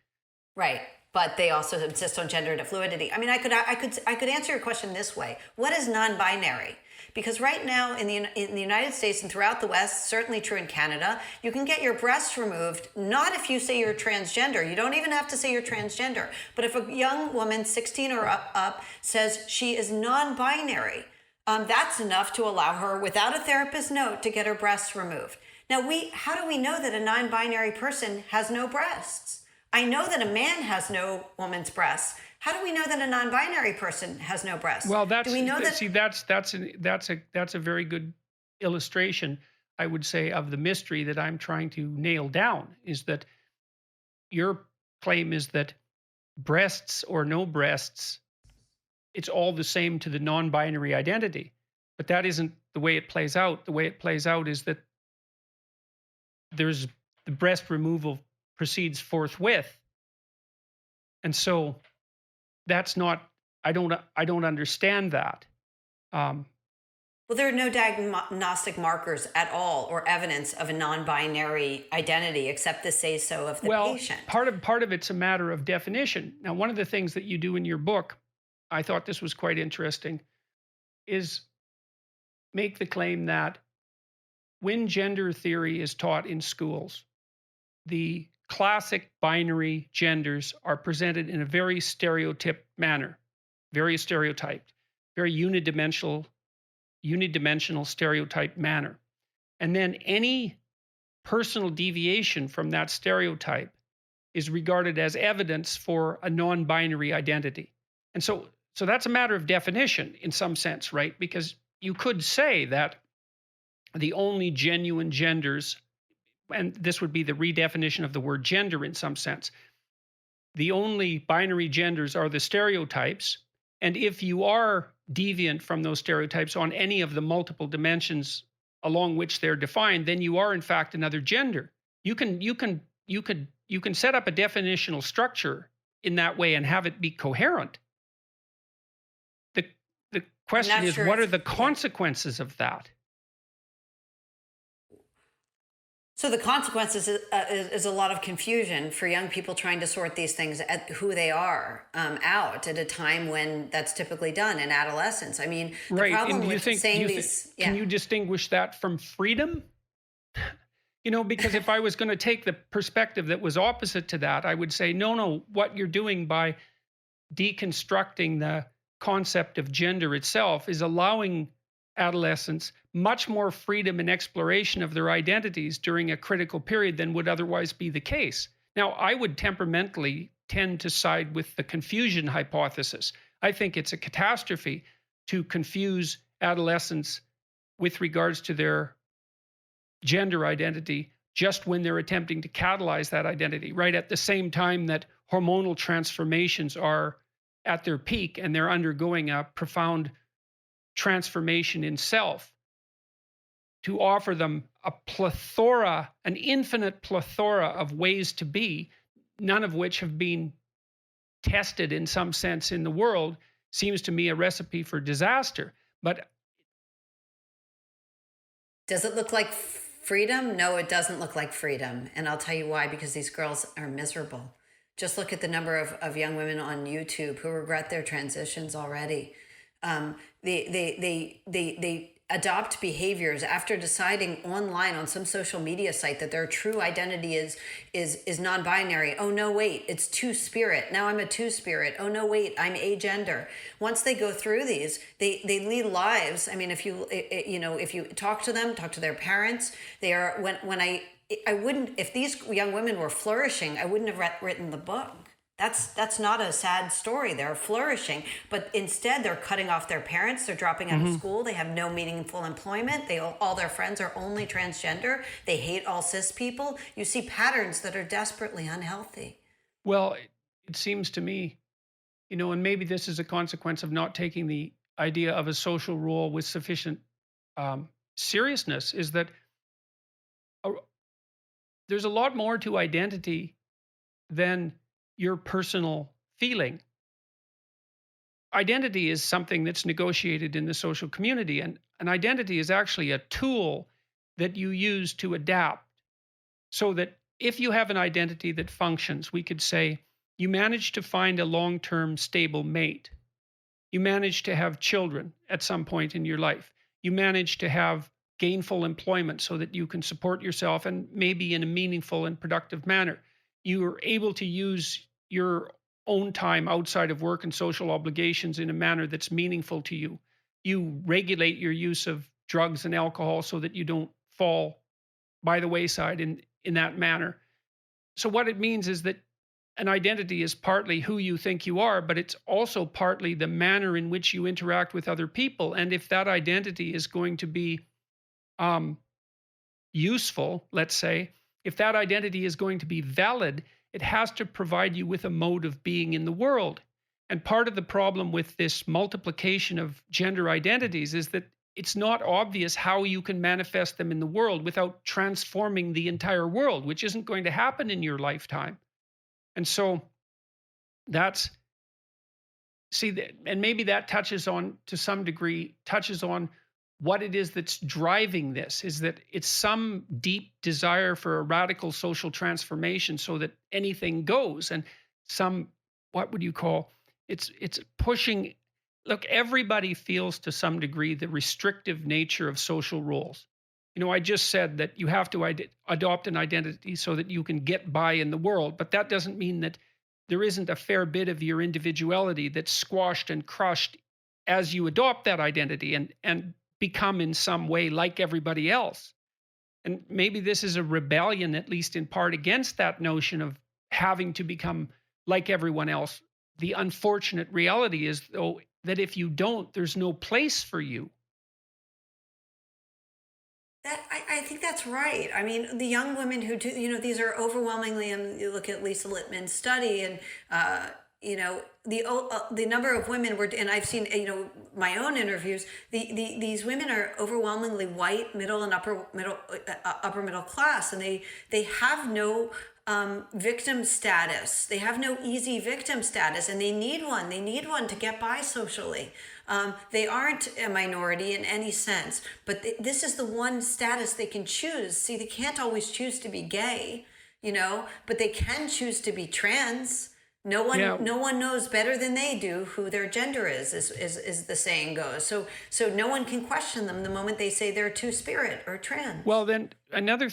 [SPEAKER 2] right. But they also insist on gender fluidity. I mean, I could answer your question this way: what is non-binary? Because right now in the United States and throughout the West, certainly true in Canada, you can get your breasts removed. Not if you say you're transgender. You don't even have to say you're transgender. But if a young woman, 16 or up says she is non-binary, that's enough to allow her, without a therapist note, to get her breasts removed. Now, how do we know that a non-binary person has no breasts? I know that a man has no woman's breasts. How do we know that a non-binary person has no breasts?
[SPEAKER 1] Well,
[SPEAKER 2] Do we know that?
[SPEAKER 1] that's a very good illustration I would say, of the mystery that I'm trying to nail down, is that your claim is that breasts or no breasts, it's all the same to the non-binary identity. But that isn't the way it plays out. The way it plays out is that there's the breast removal proceeds forthwith. And so that's not, I don't understand that. Um,
[SPEAKER 2] Well, there are no diagnostic markers at all or evidence of a non binary identity except the say so of the
[SPEAKER 1] well,
[SPEAKER 2] patient.
[SPEAKER 1] part of it's a matter of definition. Now, one of the things that you do in your book, I thought this was quite interesting, is make the claim that when gender theory is taught in schools, the classic binary genders are presented in a very stereotyped manner, very stereotyped, very unidimensional stereotyped manner. And then any personal deviation from that stereotype is regarded as evidence for a non-binary identity. And so that's a matter of definition in some sense, right? Because you could say that the only genuine genders, and this would be the redefinition of the word gender in some sense, the only binary genders are the stereotypes. And if you are deviant from those stereotypes on any of the multiple dimensions along which they're defined, then you are in fact another gender. You can set up a definitional structure in that way and have it be coherent. The the
[SPEAKER 2] I'm
[SPEAKER 1] question
[SPEAKER 2] not
[SPEAKER 1] is,
[SPEAKER 2] sure
[SPEAKER 1] what are
[SPEAKER 2] if,
[SPEAKER 1] the
[SPEAKER 2] yeah.
[SPEAKER 1] consequences of that?
[SPEAKER 2] So the consequences is a lot of confusion for young people trying to sort these things at who they are out at a time when that's typically done in adolescence. I mean, the
[SPEAKER 1] Right. And
[SPEAKER 2] problem
[SPEAKER 1] do you
[SPEAKER 2] with
[SPEAKER 1] think do
[SPEAKER 2] saying
[SPEAKER 1] you think
[SPEAKER 2] these,
[SPEAKER 1] can
[SPEAKER 2] yeah.
[SPEAKER 1] you distinguish that from freedom? Because if I was going to take the perspective that was opposite to that, I would say, no, no, what you're doing by deconstructing the concept of gender itself is allowing adolescents much more freedom and exploration of their identities during a critical period than would otherwise be the case. Now, I would temperamentally tend to side with the confusion hypothesis. I think it's a catastrophe to confuse adolescents with regards to their gender identity just when they're attempting to catalyze that identity, right at the same time that hormonal transformations are at their peak and they're undergoing a profound transformation in self. To offer them a plethora, an infinite plethora of ways to be, none of which have been tested in some sense in the world, seems to me a recipe for disaster. But
[SPEAKER 2] Does it look like freedom? No, it doesn't look like freedom. And I'll tell you why, because these girls are miserable. Just look at the number of young women on YouTube who regret their transitions already. They adopt behaviors after deciding online on some social media site that their true identity is non-binary. Oh no, wait, it's two-spirit. Now I'm a two-spirit. Oh no, wait, I'm agender. Once they go through these, they lead lives. I mean, if you talk to them, talk to their parents, they are when I wouldn't, if these young women were flourishing, I wouldn't have written the book. That's not a sad story. They're flourishing, but instead they're cutting off their parents. They're dropping out of
[SPEAKER 1] mhm.
[SPEAKER 2] school. They have no meaningful employment. All their friends are only transgender. They hate all cis people. You see patterns that are desperately unhealthy.
[SPEAKER 1] Well, it seems to me, and maybe this is a consequence of not taking the idea of a social role with sufficient seriousness, is that uh, there's a lot more to identity than your personal feeling. Identity is something that's negotiated in the social community, and an identity is actually a tool that you use to adapt. So that if you have an identity that functions, we could say you manage to find a long term stable mate, you manage to have children at some point in your life, you manage to have gainful employment so that you can support yourself and maybe in a meaningful and productive manner. You are able to use your own time outside of work and social obligations in a manner that's meaningful to you. You regulate your use of drugs and alcohol so that you don't fall by the wayside in that manner. So what it means is that an identity is partly who you think you are, but it's also partly the manner in which you interact with other people. And if that identity is going to be um, useful, let's say, if that identity is going to be valid, it has to provide you with a mode of being in the world. And part of the problem with this multiplication of gender identities is that it's not obvious how you can manifest them in the world without transforming the entire world, which isn't going to happen in your lifetime. And so that's and maybe that touches on, to some degree, touches on what it is that's driving this, is that it's some deep desire for a radical social transformation so that anything goes. And some, what would you call, it's pushing. Look, everybody feels to some degree the restrictive nature of social roles. I just said that you have to adopt an identity so that you can get by in the world, but that doesn't mean that there isn't a fair bit of your individuality that's squashed and crushed as you adopt that identity and become in some way like everybody else. And maybe this is a rebellion, at least in part, against that notion of having to become like everyone else. The unfortunate reality is, though, that if you don't, there's no place for you.
[SPEAKER 2] I think that's right. I mean, the young women who do, these are overwhelmingly, and you look at Lisa Littman's study, and the number of women were, and I've seen, my own interviews. These women are overwhelmingly white, middle and upper middle class, and they have no victim status. They have no easy victim status, and they need one. They need one to get by socially. They aren't a minority in any sense, but this is the one status they can choose. See, they can't always choose to be gay, but they can choose to be trans. No one,
[SPEAKER 1] Yeah.
[SPEAKER 2] no one knows better than they do who their gender is the saying goes. So no one can question them the moment they say they're two-spirit or trans.
[SPEAKER 1] Well, then another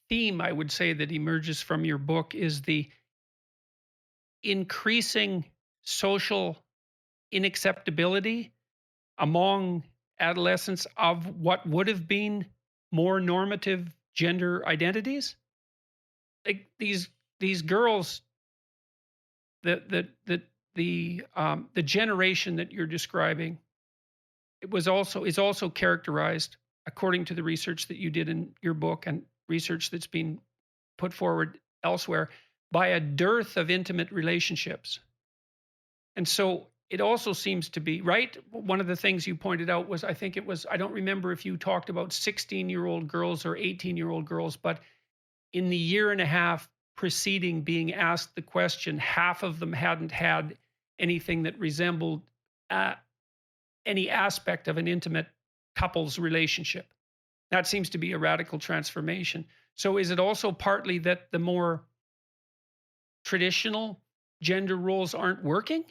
[SPEAKER 1] theme I would say that emerges from your book is the increasing social inacceptability among adolescents of what would have been more normative gender identities. Like these girls, the generation that you're describing, is also characterized, according to the research that you did in your book and research that's been put forward elsewhere, by a dearth of intimate relationships. And so it also seems to be, right? One of the things you pointed out was, I think it was, I don't remember if you talked about 16-year-old girls or 18-year-old girls, but in the year and a half preceding being asked the question, half of them hadn't had anything that resembled any aspect of an intimate couple's relationship. That seems to be a radical transformation. So is it also partly that the more traditional gender roles aren't working?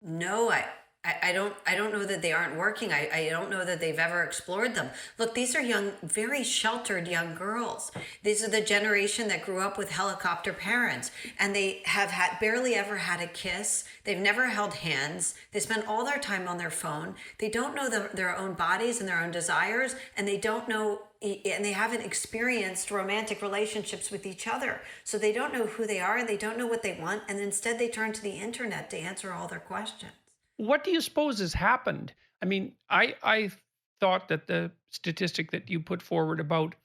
[SPEAKER 2] No, I don't know that they aren't working. I don't know that they've ever explored them. Look, these are young, very sheltered young girls. These are the generation that grew up with helicopter parents, and they have barely ever had a kiss. They've never held hands. They spend all their time on their phone. They don't know their own bodies and their own desires, and they don't know, and they haven't experienced romantic relationships with each other. So they don't know who they are, they don't know what they want, and instead they turn to the internet to answer all their questions.
[SPEAKER 1] What do you suppose has happened? I mean, I thought that the statistic that you put forward about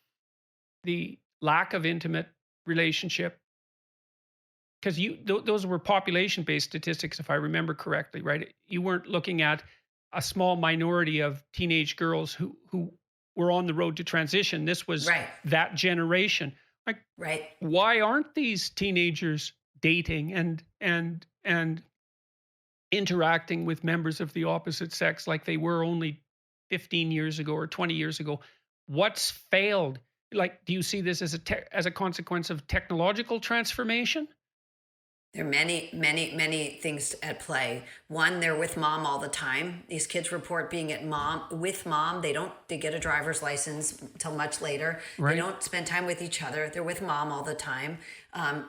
[SPEAKER 1] the lack of intimate relationship, because those were population based statistics, if I remember correctly, right? You weren't looking at a small minority of teenage girls who were on the road to transition. This was
[SPEAKER 2] Right,
[SPEAKER 1] that generation. Like,
[SPEAKER 2] right.
[SPEAKER 1] why aren't these teenagers dating and interacting with members of the opposite sex like they were only 15 years ago or 20 years ago? What's failed? Like, do you see this as as a consequence of technological transformation?
[SPEAKER 2] There are many things at play. One, they're with mom all the time. These kids report being with mom. They get a driver's license until much later. They
[SPEAKER 1] Right.
[SPEAKER 2] don't spend time with each other. They're with mom all the time.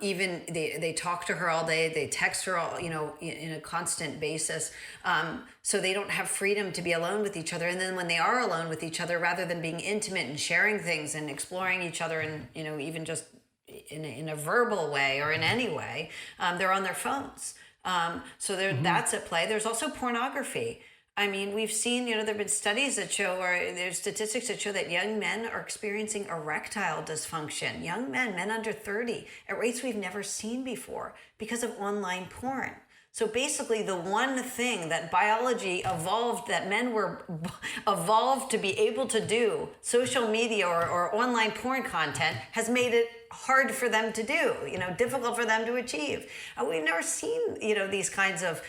[SPEAKER 2] Even they talk to her all day. They text her all, in a constant basis. So they don't have freedom to be alone with each other. And then when they are alone with each other, rather than being intimate and sharing things and exploring each other, and even just in a verbal way or in any way, they're on their phones. So that's at play. There's also pornography. I mean, we've seen, there have been studies that show, or there's statistics that show that young men are experiencing erectile dysfunction. Young men, men under 30, at rates we've never seen before because of online porn. So basically, the one thing that biology evolved, that men were evolved to be able to do, social media or online porn content, has made it hard for them to do, difficult for them to achieve. We've never seen, these kinds of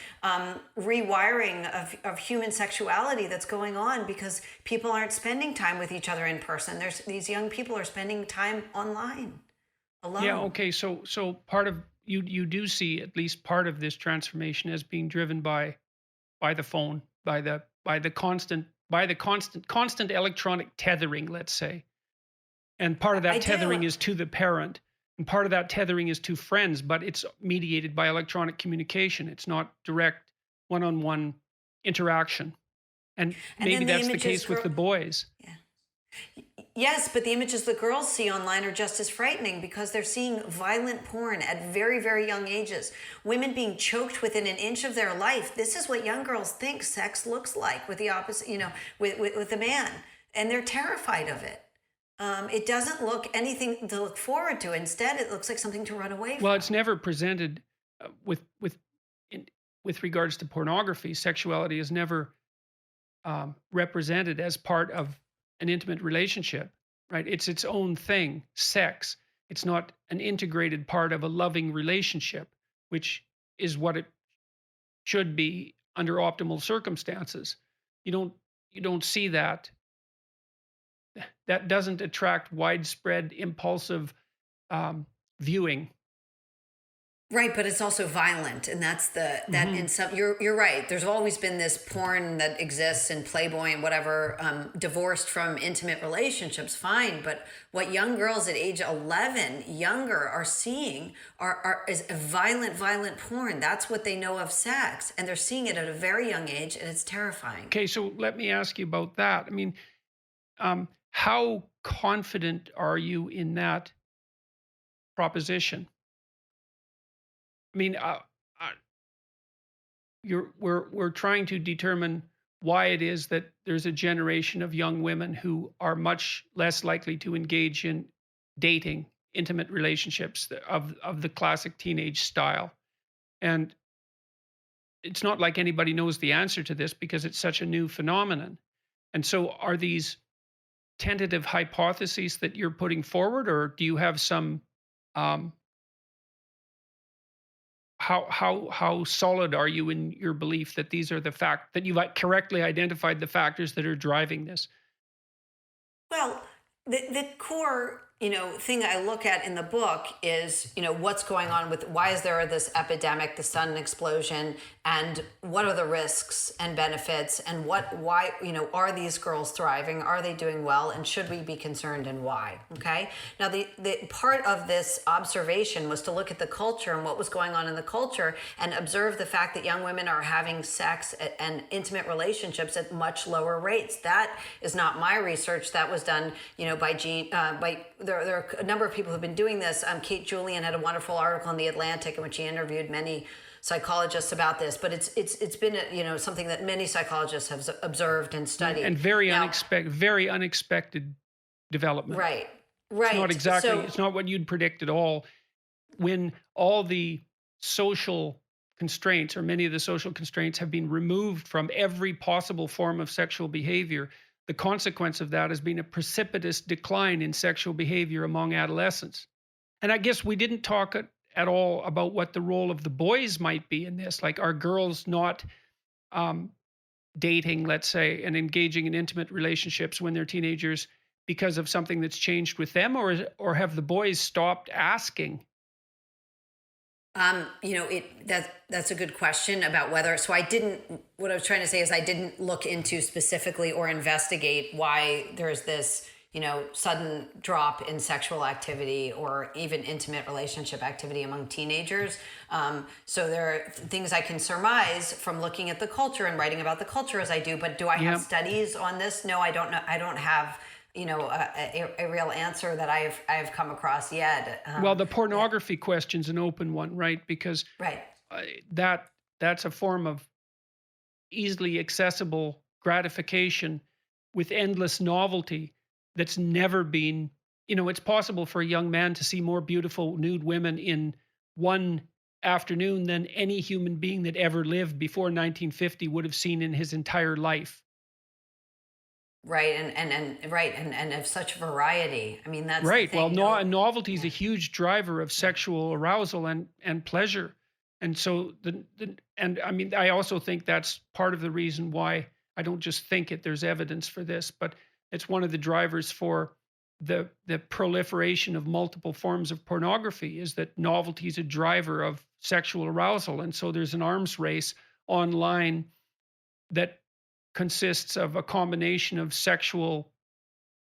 [SPEAKER 2] rewiring of human sexuality that's going on because people aren't spending time with each other in person. These young people are spending time online
[SPEAKER 1] Yeah,
[SPEAKER 2] alone.
[SPEAKER 1] okay. So part of you do see at least part of this transformation as being driven by the phone, by the constant electronic tethering, let's say. And part of
[SPEAKER 2] I
[SPEAKER 1] that
[SPEAKER 2] do.
[SPEAKER 1] tethering is to the parent, and part of that tethering is to friends, but it's mediated by electronic communication. It's not direct one-on-one interaction. And
[SPEAKER 2] And
[SPEAKER 1] maybe
[SPEAKER 2] then the
[SPEAKER 1] that's the
[SPEAKER 2] images
[SPEAKER 1] case with
[SPEAKER 2] grow.
[SPEAKER 1] the boys.
[SPEAKER 2] Yeah. Yes, but the images the girls see online are just as frightening because they're seeing violent porn at very, very young ages. Women being choked within an inch of their life. This is what young girls think sex looks like with the opposite, with a man. And they're terrified of it. It doesn't look anything to look forward to. Instead, it looks like something to run away
[SPEAKER 1] Well,
[SPEAKER 2] from.
[SPEAKER 1] it's never presented in, with regards to pornography. Sexuality is never represented as part of an intimate relationship, right? It's its own thing, sex. It's not an integrated part of a loving relationship, which is what it should be under optimal circumstances. You don't you don't see that. That doesn't attract widespread impulsive viewing.
[SPEAKER 2] Right, but it's also violent, and that's that
[SPEAKER 1] Hmm.
[SPEAKER 2] in some. You're right. There's always been this porn that exists in Playboy and whatever, divorced from intimate relationships. Fine, but what young girls at age 11, younger, are seeing is violent porn. That's what they know of sex, and they're seeing it at a very young age, and it's terrifying.
[SPEAKER 1] Okay, so let me ask you about that. I mean, how confident are you in that proposition? I mean, uh, we're trying to determine why it is that there's a generation of young women who are much less likely to engage in dating, intimate relationships of the classic teenage style. And it's not like anybody knows the answer to this because it's such a new phenomenon. And so, are these tentative hypotheses that you're putting forward, or do you have some? Um, how solid are you in your belief that these are the fact that you've correctly identified the factors that are driving this?
[SPEAKER 2] Well, the core, thing I look at in the book is, what's going on with why is there this epidemic, the sudden explosion, and what are the risks and benefits, and why, are these girls thriving? Are they doing well? And should we be concerned and why? Okay. Now, the part of this observation was to look at the culture and what was going on in the culture and observe the fact that young women are having sex and intimate relationships at much lower rates. That is not my research. That was done, by there are a number of people who've been doing this. Kate Julian had a wonderful article in the Atlantic in which she interviewed many psychologists about this, but it's been something that many psychologists have observed and
[SPEAKER 1] And
[SPEAKER 2] studied. Now,
[SPEAKER 1] very unexpected development.
[SPEAKER 2] right,
[SPEAKER 1] It's not
[SPEAKER 2] right.
[SPEAKER 1] exactly,
[SPEAKER 2] So
[SPEAKER 1] it's not what you'd predict at all. When all the social constraints, or many of the social constraints, have been removed from every possible form of sexual behavior, the consequence of that has been a precipitous decline in sexual behavior among adolescents. And I guess we didn't talk at all about what the role of the boys might be in this. Like, are girls not um, dating, let's say, and engaging in intimate relationships when they're teenagers because of something that's changed with them, or have the boys stopped asking?
[SPEAKER 2] that's a good question about whether. So I didn't. What I was trying to say is I didn't look into specifically or investigate why there's this, sudden drop in sexual activity or even intimate relationship activity among teenagers. So there are things I can surmise from looking at the culture and writing about the culture as I do. But do I have
[SPEAKER 1] Yeah.
[SPEAKER 2] studies on this? No, I don't know. I don't have, a real answer that I've come across yet.
[SPEAKER 1] Well, the
[SPEAKER 2] Yeah,
[SPEAKER 1] pornography question's an open one, right? Because
[SPEAKER 2] right.
[SPEAKER 1] uh, that that's a form of easily accessible gratification with endless novelty that's never been, it's possible for a young man to see more beautiful nude women in one afternoon than any human being that ever lived before 1950 would have seen in his entire life.
[SPEAKER 2] Right. And of such variety. I mean, that's the
[SPEAKER 1] Right. Well,
[SPEAKER 2] thing. No.
[SPEAKER 1] novelty is a
[SPEAKER 2] Yeah.
[SPEAKER 1] huge driver of
[SPEAKER 2] Yeah.
[SPEAKER 1] sexual arousal and pleasure. And so and I mean, I also think that's part of the reason why I don't just think it. There's evidence for this, but it's one of the drivers for the proliferation of multiple forms of pornography is that novelty is a driver of sexual arousal, and so there's an arms race online that consists of a combination of sexual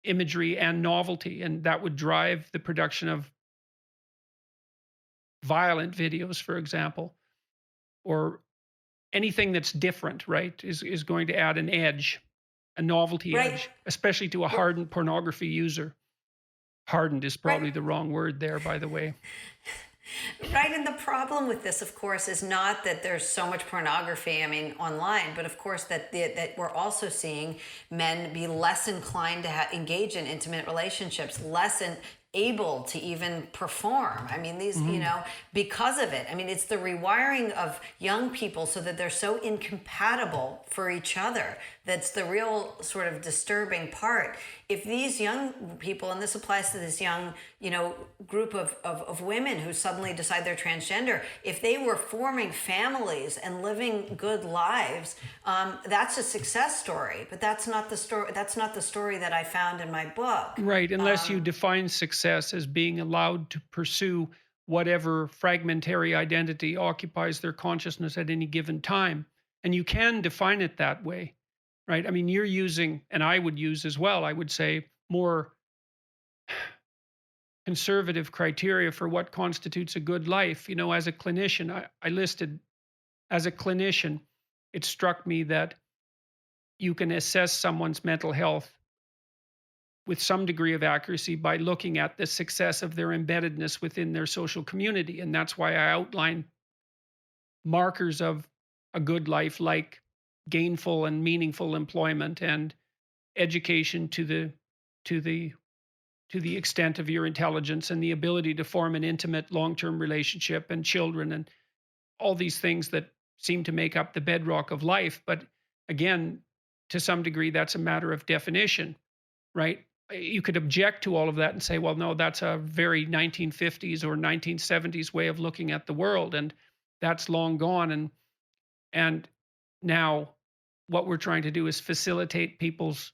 [SPEAKER 1] imagery and novelty, and that would drive the production of violent videos, for example, or anything that's different, right, is going to add an edge, a novelty
[SPEAKER 2] Right.
[SPEAKER 1] edge, especially to a
[SPEAKER 2] R-
[SPEAKER 1] hardened pornography user. Hardened is
[SPEAKER 2] Right.
[SPEAKER 1] probably the wrong word there, by the way.
[SPEAKER 2] Right. And the problem with this, of course, is not that there's so much pornography, I mean, online, but of course that we're also seeing men be less inclined to engage in intimate relationships, able to even perform. I mean,
[SPEAKER 1] Mhm.
[SPEAKER 2] because of it. I mean, it's the rewiring of young people so that they're so incompatible for each other. That's the real sort of disturbing part. If these young people, and this applies to this young, group of women who suddenly decide they're transgender, if they were forming families and living good lives, that's a success story. But that's not the story. That's not the story that I found in my book.
[SPEAKER 1] Right, unless you
[SPEAKER 2] Um,
[SPEAKER 1] define success as being allowed to pursue whatever fragmentary identity occupies their consciousness at any given time. And you can define it that way, right? I mean, you're using, and I would use as well, I would say, more conservative criteria for what constitutes a good life. As a clinician, I listed as a clinician, it struck me that you can assess someone's mental health with some degree of accuracy by looking at the success of their embeddedness within their social community. And that's why I outline markers of a good life like gainful and meaningful employment and education to the to the extent of your intelligence and the ability to form an intimate long-term relationship and children and all these things that seem to make up the bedrock of life. But again, to some degree, that's a matter of definition, right? You could object to all of that and say, well, no, that's a very 1950s or 1970s way of looking at the world, and that's long gone. And now, what we're trying to do is facilitate people's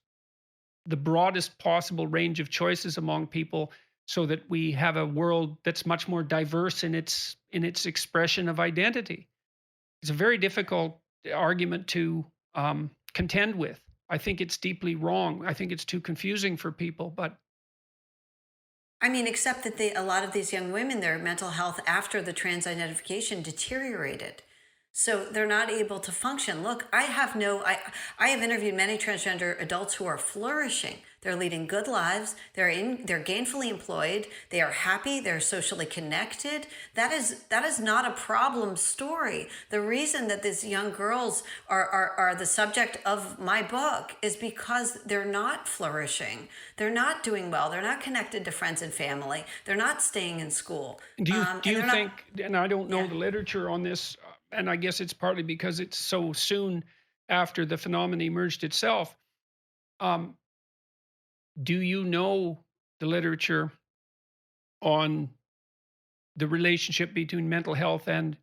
[SPEAKER 1] the broadest possible range of choices among people, so that we have a world that's much more diverse in its expression of identity. It's a very difficult argument to contend with. I think it's deeply wrong. I think it's too confusing for people. But
[SPEAKER 2] I mean, except that a lot of these young women, their mental health after the trans identification deteriorated. So they're not able to function. Look, I have interviewed many transgender adults who are flourishing. They're leading good lives. They're gainfully employed. They are happy. They're socially connected. That is not a problem story. The reason that these young girls are the subject of my book is because they're not flourishing. They're not doing well. They're not connected to friends and family. They're not staying in school.
[SPEAKER 1] do
[SPEAKER 2] And
[SPEAKER 1] you
[SPEAKER 2] they're not.
[SPEAKER 1] think? And I don't know
[SPEAKER 2] Yeah.
[SPEAKER 1] the literature on this, and I guess it's partly because it's so soon after the phenomenon emerged itself. Um, do you know the literature on the relationship between mental health and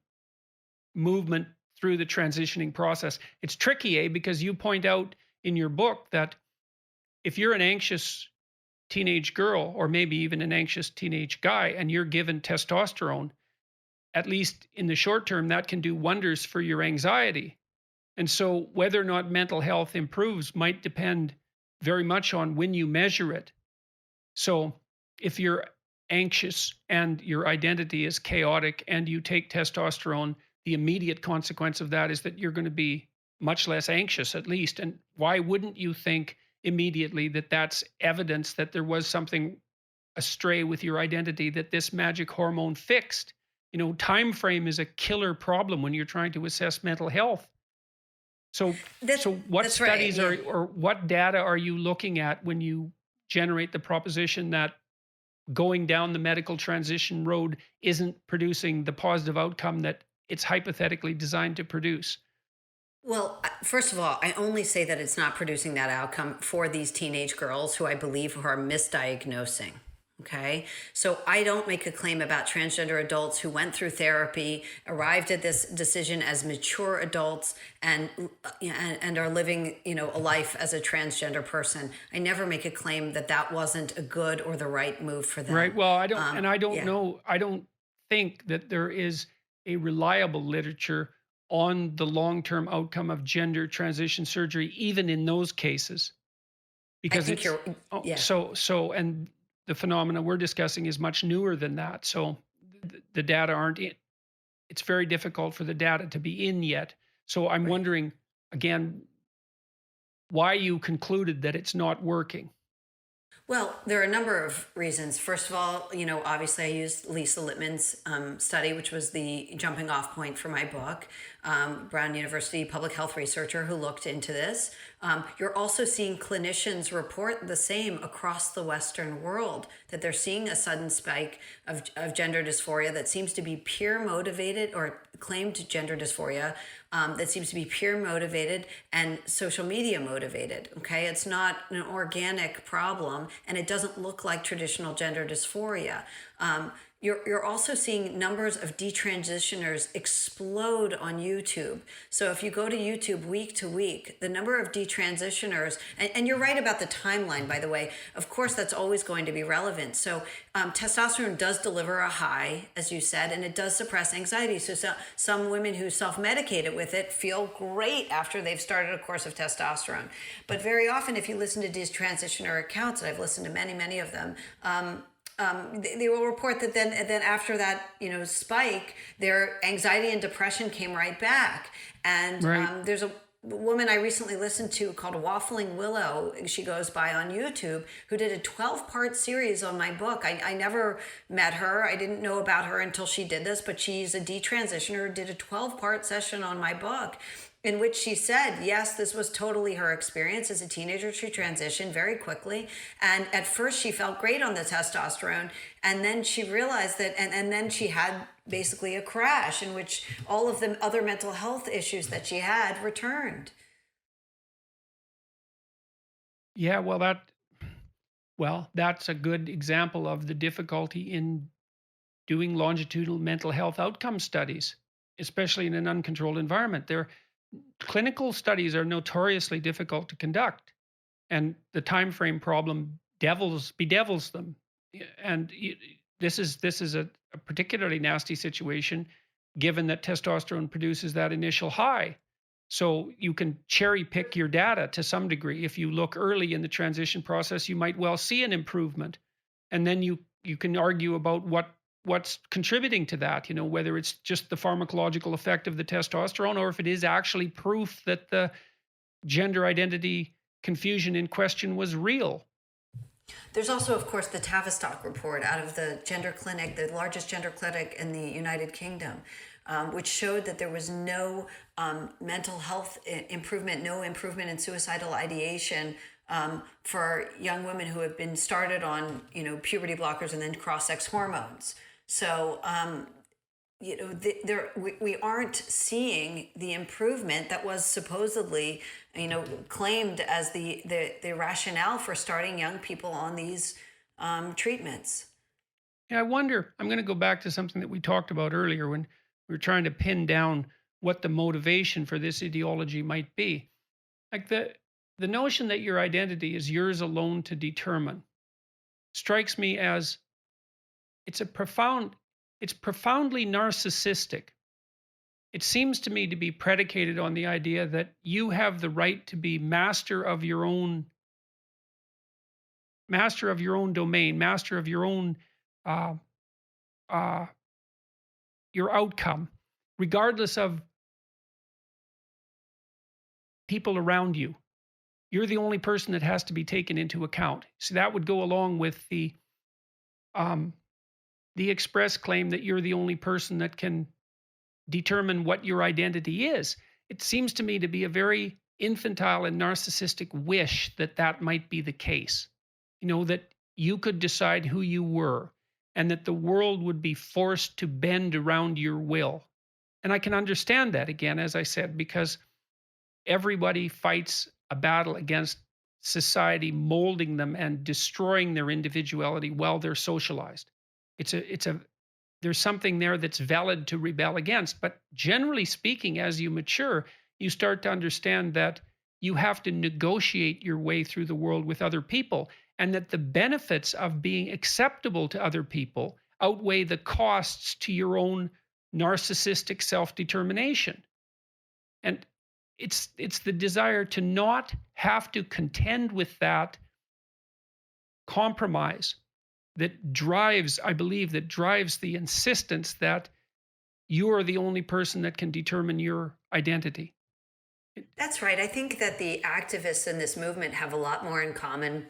[SPEAKER 1] movement through the transitioning process? It's tricky, because you point out in your book that if you're an anxious teenage girl, or maybe even an anxious teenage guy, and you're given testosterone, at least in the short term, that can do wonders for your anxiety. And so, whether or not mental health improves might depend very much on when you measure it. So, if you're anxious and your identity is chaotic and you take testosterone, the immediate consequence of that is that you're going to be much less anxious, at least. And why wouldn't you think immediately that that's evidence that there was something astray with your identity that this magic hormone fixed? Time frame is a killer problem when you're trying to assess mental health. So
[SPEAKER 2] That's
[SPEAKER 1] so what
[SPEAKER 2] that's right.
[SPEAKER 1] studies
[SPEAKER 2] Yeah.
[SPEAKER 1] are or what data are you looking at when you generate the proposition that going down the medical transition road isn't producing the positive outcome that it's hypothetically designed to produce?
[SPEAKER 2] Well, first of all, I only say that it's not producing that outcome for these teenage girls who I believe who are misdiagnosing. Okay. So I don't make a claim about transgender adults who went through therapy, arrived at this decision as mature adults, and and are living, a life as a transgender person. I never make a claim that that wasn't a good or the right move for
[SPEAKER 1] Right.
[SPEAKER 2] them.
[SPEAKER 1] Well, I don't
[SPEAKER 2] Yeah.
[SPEAKER 1] know, I don't think that there is a reliable literature on the long-term outcome of gender transition surgery, even in those cases,
[SPEAKER 2] I
[SPEAKER 1] because
[SPEAKER 2] think
[SPEAKER 1] it's
[SPEAKER 2] you're,
[SPEAKER 1] oh,
[SPEAKER 2] yeah.
[SPEAKER 1] and the phenomena we're discussing is much newer than that. So the data aren't in, it's very difficult for the data to be in yet. So I'm
[SPEAKER 2] Right.
[SPEAKER 1] wondering again why you concluded that it's not working.
[SPEAKER 2] Well, there are a number of reasons. First of all, obviously I used Lisa Littman's study, which was the jumping off point for my book. Brown University public health researcher who looked into this. You're also seeing clinicians report the same across the Western world, that they're seeing a sudden spike of gender dysphoria that seems to be peer motivated, or claimed gender dysphoria that seems to be peer motivated and social media motivated. Okay, it's not an organic problem, and it doesn't look like traditional gender dysphoria. You're also seeing numbers of detransitioners explode on YouTube. So if you go to YouTube week to week, the number of detransitioners, and you're right about the timeline, by the way. Of course, that's always going to be relevant. So testosterone does deliver a high, as you said, and it does suppress anxiety. So some women who self-medicate it with it feel great after they've started a course of testosterone. But very often, if you listen to these transitioner accounts, and I've listened to many, many of them, they will report that then after that spike, their anxiety and depression came right back. And
[SPEAKER 1] Right.
[SPEAKER 2] there's a woman I recently listened to called Waffling Willow, she goes by on YouTube, who did a 12-part series on my book. I never met her. I didn't know about her until she did this, but she's a detransitioner, did a 12-part session on my book, in which she said, yes, this was totally her experience as a teenager. She transitioned very quickly. And at first she felt great on the testosterone. And then she realized that, and then she had basically a crash in which all of the other mental health issues that she had returned.
[SPEAKER 1] Yeah, well, that's a good example of the difficulty in doing longitudinal mental health outcome studies, especially in an uncontrolled environment. Their clinical studies are notoriously difficult to conduct, and the time frame problem bedevils them. And this is a particularly nasty situation, given that testosterone produces that initial high. So you can cherry pick your data to some degree. If you look early in the transition process, you might well see an improvement, and then you can argue about what's contributing to that. Whether it's just the pharmacological effect of the testosterone, or if it is actually proof that the gender identity confusion in question was real.
[SPEAKER 2] There's also, of course, the Tavistock report out of the gender clinic, the largest gender clinic in the United Kingdom, which showed that there was no mental health improvement, no improvement in suicidal ideation for young women who have been started on, puberty blockers and then cross-sex hormones. So we aren't seeing the improvement that was supposedly claimed as the rationale for starting young people on these treatments.
[SPEAKER 1] Yeah, I wonder, I'm going to go back to something that we talked about earlier when we were trying to pin down what the motivation for this ideology might be. Like the notion that your identity is yours alone to determine strikes me as it's a profound it's profoundly narcissistic. It seems to me to be predicated on the idea that you have the right to be master of your own domain, master of uh, uh, your outcome, regardless of people around you. You're the only person that has to be taken into account. So that would go along with um, the express claim that you're the only person that can determine what your identity is. it seems to me to be a very infantile and narcissistic wish that that might be the case. That you could decide who you were and that the world would be forced to bend around your will. And I can understand that, again, as I said, because everybody fights a battle against society molding them and destroying their individuality while they're socialized. It's a there's something there that's valid to rebel against. But generally speaking, as you mature, you start to understand that you have to negotiate your way through the world with other people, and that the benefits of being acceptable to other people outweigh the costs to your own narcissistic self-determination. And it's the desire to not have to contend with that compromise that drives, I believe, that drives the insistence that you are the only person that can determine your identity.
[SPEAKER 2] That's right. I think that the activists in this movement have a lot more in common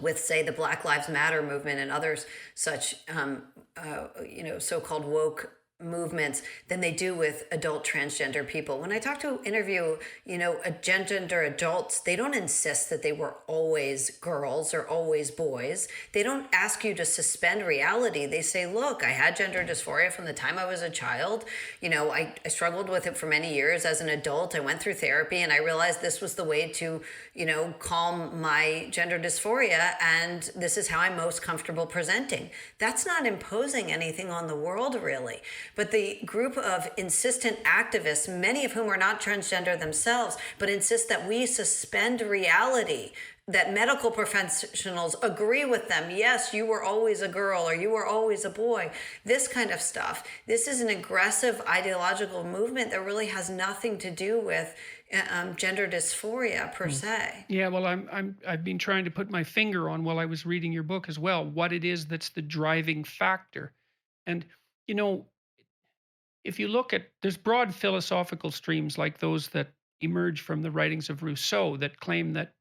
[SPEAKER 2] with, say, the Black Lives Matter movement and others such, so-called woke movements than they do with adult transgender people. When I talk to interview, a gender adults, they don't insist that they were always girls or always boys. They don't ask you to suspend reality. They say, look, I had gender dysphoria from the time I was a child. I struggled with it for many years as an adult. I went through therapy and I realized this was the way to, calm my gender dysphoria. And this is how I'm most comfortable presenting. That's not imposing anything on the world, really. But the group of insistent activists, many of whom are not transgender themselves, but insist that we suspend reality, that medical professionals agree with them. Yes, you were always a girl or you were always a boy. This kind of stuff. This is an aggressive ideological movement that really has nothing to do with gender dysphoria per se.
[SPEAKER 1] Yeah, well, I've been trying to put my finger on, while I was reading your book as well, what it is that's the driving factor. And you know, if you look at, there's broad philosophical streams like those that emerge from the writings of Rousseau that claim that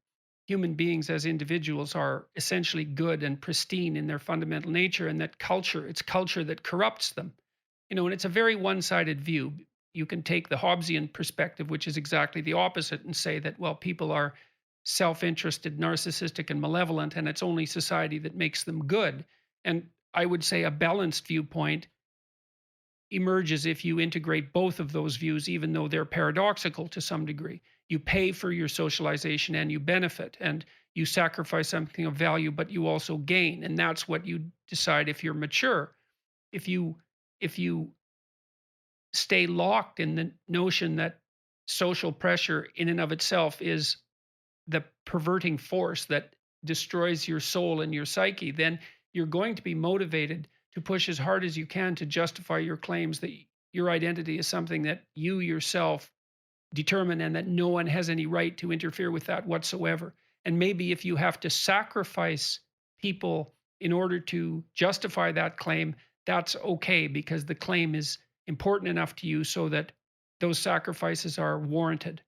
[SPEAKER 1] human beings as individuals are essentially good and pristine in their fundamental nature, and that it's culture that corrupts them. And it's a very one-sided view. You can take the Hobbesian perspective, which is exactly the opposite, and say that, well, people are self-interested, narcissistic, and malevolent, and it's only society that makes them good. And I would say a balanced viewpoint emerges if you integrate both of those views, even though they're paradoxical to some degree. You pay for your socialization and you benefit, and you sacrifice something of value, but you also gain. And that's what you decide if you're mature. If you stay locked in the notion that social pressure in and of itself is the perverting force that destroys your soul and your psyche, then you're going to be motivated to push as hard as you can to justify your claims that your identity is something that you yourself determine and that no one has any right to interfere with that whatsoever. And maybe if you have to sacrifice people in order to justify that claim, that's okay, because the claim is important enough to you so that those sacrifices are warranted.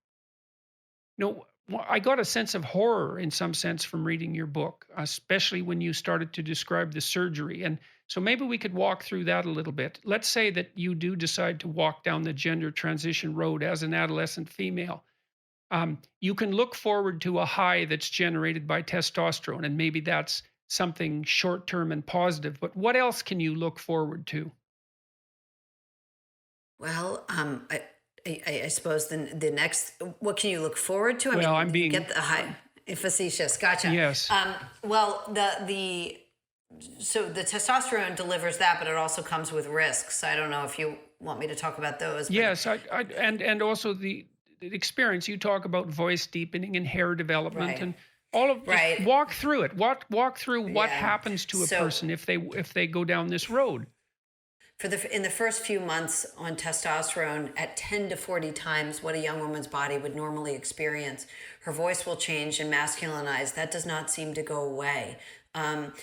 [SPEAKER 1] I got a sense of horror in some sense from reading your book, especially when you started to describe the surgery. And so maybe we could walk through that a little bit. Let's say that you do decide to walk down the gender transition road as an adolescent female. You can look forward to a high that's generated by testosterone, and maybe that's something short term and positive. But what else can you look forward to?
[SPEAKER 2] Well, I suppose the next, what can you look forward to? I
[SPEAKER 1] Well, I'm
[SPEAKER 2] mean, you
[SPEAKER 1] being,
[SPEAKER 2] get the high, facetious. Gotcha.
[SPEAKER 1] yes.
[SPEAKER 2] Well, so the testosterone delivers that, but it also comes with risks. I don't know if you want me to talk about those. But
[SPEAKER 1] Yes, and also the experience you talk about, voice deepening and hair development,
[SPEAKER 2] right,
[SPEAKER 1] and all of, just
[SPEAKER 2] right,
[SPEAKER 1] walk through it. Walk through what
[SPEAKER 2] yeah.
[SPEAKER 1] happens to a
[SPEAKER 2] So
[SPEAKER 1] person if they go down this road.
[SPEAKER 2] in the first few months on testosterone, at 10 to 40 times what a young woman's body would normally experience, her voice will change and masculinize. That does not seem to go away. Her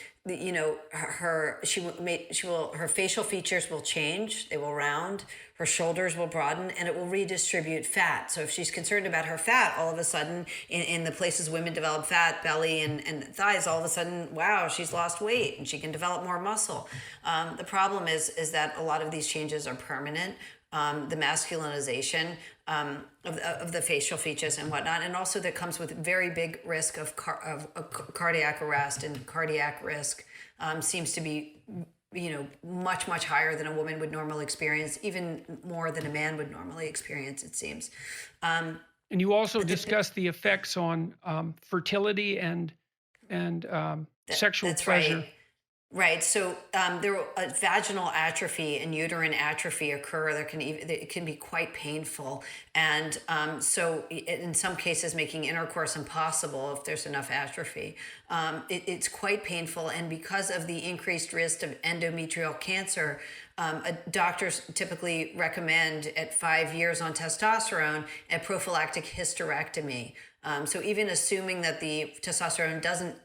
[SPEAKER 2] facial features will change. They will round. Her shoulders will broaden, and it will redistribute fat. So if she's concerned about her fat, all of a sudden, in the places women develop fat, belly and thighs, all of a sudden, wow, she's lost weight and she can develop more muscle. The problem is that a lot of these changes are permanent. the masculinization of the facial features and whatnot, and also that comes with very big risk of cardiac arrest, and cardiac risk seems to be much higher than a woman would normally experience, even more than a man would normally experience, it seems.
[SPEAKER 1] And you also
[SPEAKER 2] The,
[SPEAKER 1] discuss the effects on fertility and sexual
[SPEAKER 2] that's right.
[SPEAKER 1] pleasure.
[SPEAKER 2] Right. So vaginal atrophy and uterine atrophy occur. It can be quite painful, and in some cases, making intercourse impossible if there's enough atrophy. It's quite painful, and because of the increased risk of endometrial cancer, doctors typically recommend at 5 years on testosterone a prophylactic hysterectomy. So even assuming that the testosterone doesn't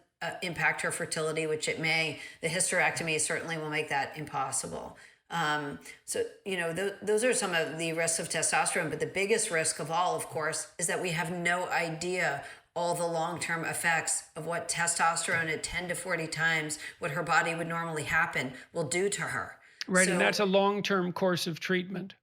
[SPEAKER 2] impact her fertility, which it may, the hysterectomy certainly will make that impossible. Those are some of the risks of testosterone. But the biggest risk of all, of course, is that we have no idea all the long-term effects of what testosterone at 10 to 40 times what her body would normally happen will do to her.
[SPEAKER 1] Right, and
[SPEAKER 2] So
[SPEAKER 1] that's a long-term course of treatment.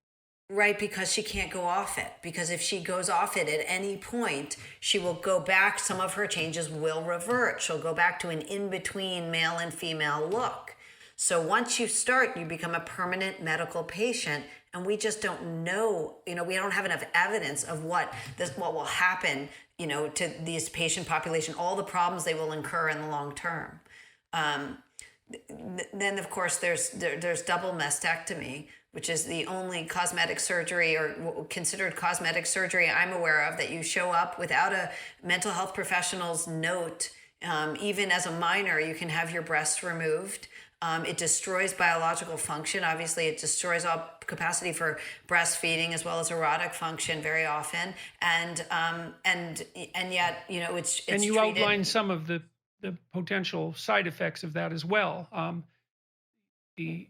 [SPEAKER 2] Right, because she can't go off it. Because if she goes off it at any point, she will go back. Some of her changes will revert. She'll go back to an in between male and female look. So once you start, you become a permanent medical patient. And we just don't know, we don't have enough evidence of what will happen, to these patient population, all the problems they will incur in the long term. Then, of course, there's double mastectomy, which is the only cosmetic surgery or considered cosmetic surgery I'm aware of that you show up without a mental health professional's note. Even as a minor, you can have your breasts removed. It destroys biological function. Obviously, it destroys all capacity for breastfeeding as well as erotic function very often. And yet, it's
[SPEAKER 1] And you
[SPEAKER 2] treated.
[SPEAKER 1] outline some of the potential side effects of that as well. The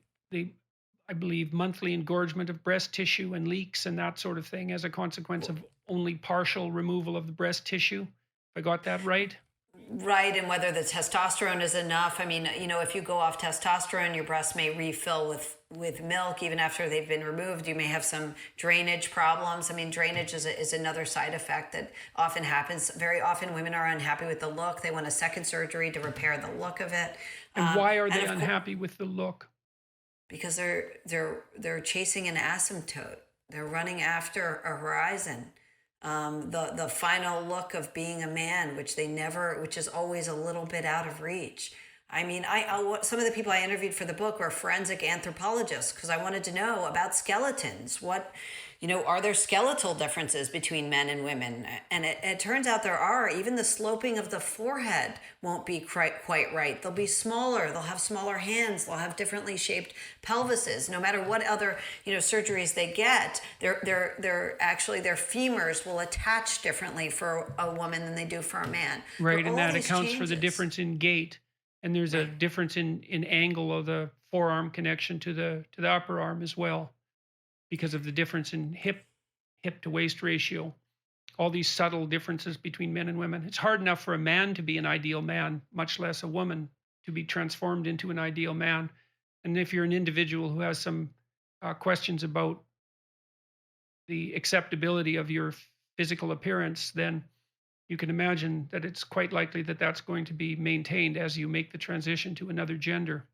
[SPEAKER 1] I believe monthly engorgement of breast tissue and leaks and that sort of thing as a consequence of only partial removal of the breast tissue. If I got that right?
[SPEAKER 2] Right, and whether the testosterone is enough. I mean, if you go off testosterone, your breasts may refill with milk even after they've been removed. You may have some drainage problems. I mean, drainage is another side effect that often happens. Very often, women are unhappy with the look. They want a second surgery to repair the look of it.
[SPEAKER 1] And why are
[SPEAKER 2] And
[SPEAKER 1] they
[SPEAKER 2] of course,
[SPEAKER 1] unhappy with the look?
[SPEAKER 2] because they're chasing an asymptote. They're running after a horizon. The final look of being a man, which is always a little bit out of reach. I mean, some of the people I interviewed for the book were forensic anthropologists because I wanted to know about skeletons. Are there skeletal differences between men and women? And it turns out there are. Even the sloping of the forehead won't be quite right. They'll be smaller. They'll have smaller hands. They'll have differently shaped pelvises. No matter what other surgeries they get, they're actually their femurs will attach differently for a woman than they do for a man. There
[SPEAKER 1] Right,
[SPEAKER 2] are
[SPEAKER 1] and
[SPEAKER 2] all
[SPEAKER 1] that
[SPEAKER 2] these
[SPEAKER 1] accounts for the
[SPEAKER 2] changes.
[SPEAKER 1] difference in gait. And there's a
[SPEAKER 2] Right.
[SPEAKER 1] difference in angle of the forearm connection to the upper arm as well, because of the difference in hip to waist ratio. All these subtle differences between men and women. It's hard enough for a man to be an ideal man, much less a woman to be transformed into an ideal man. And if you're an individual who has some questions about the acceptability of your physical appearance, then you can imagine that it's quite likely that that's going to be maintained as you make the transition to another gender.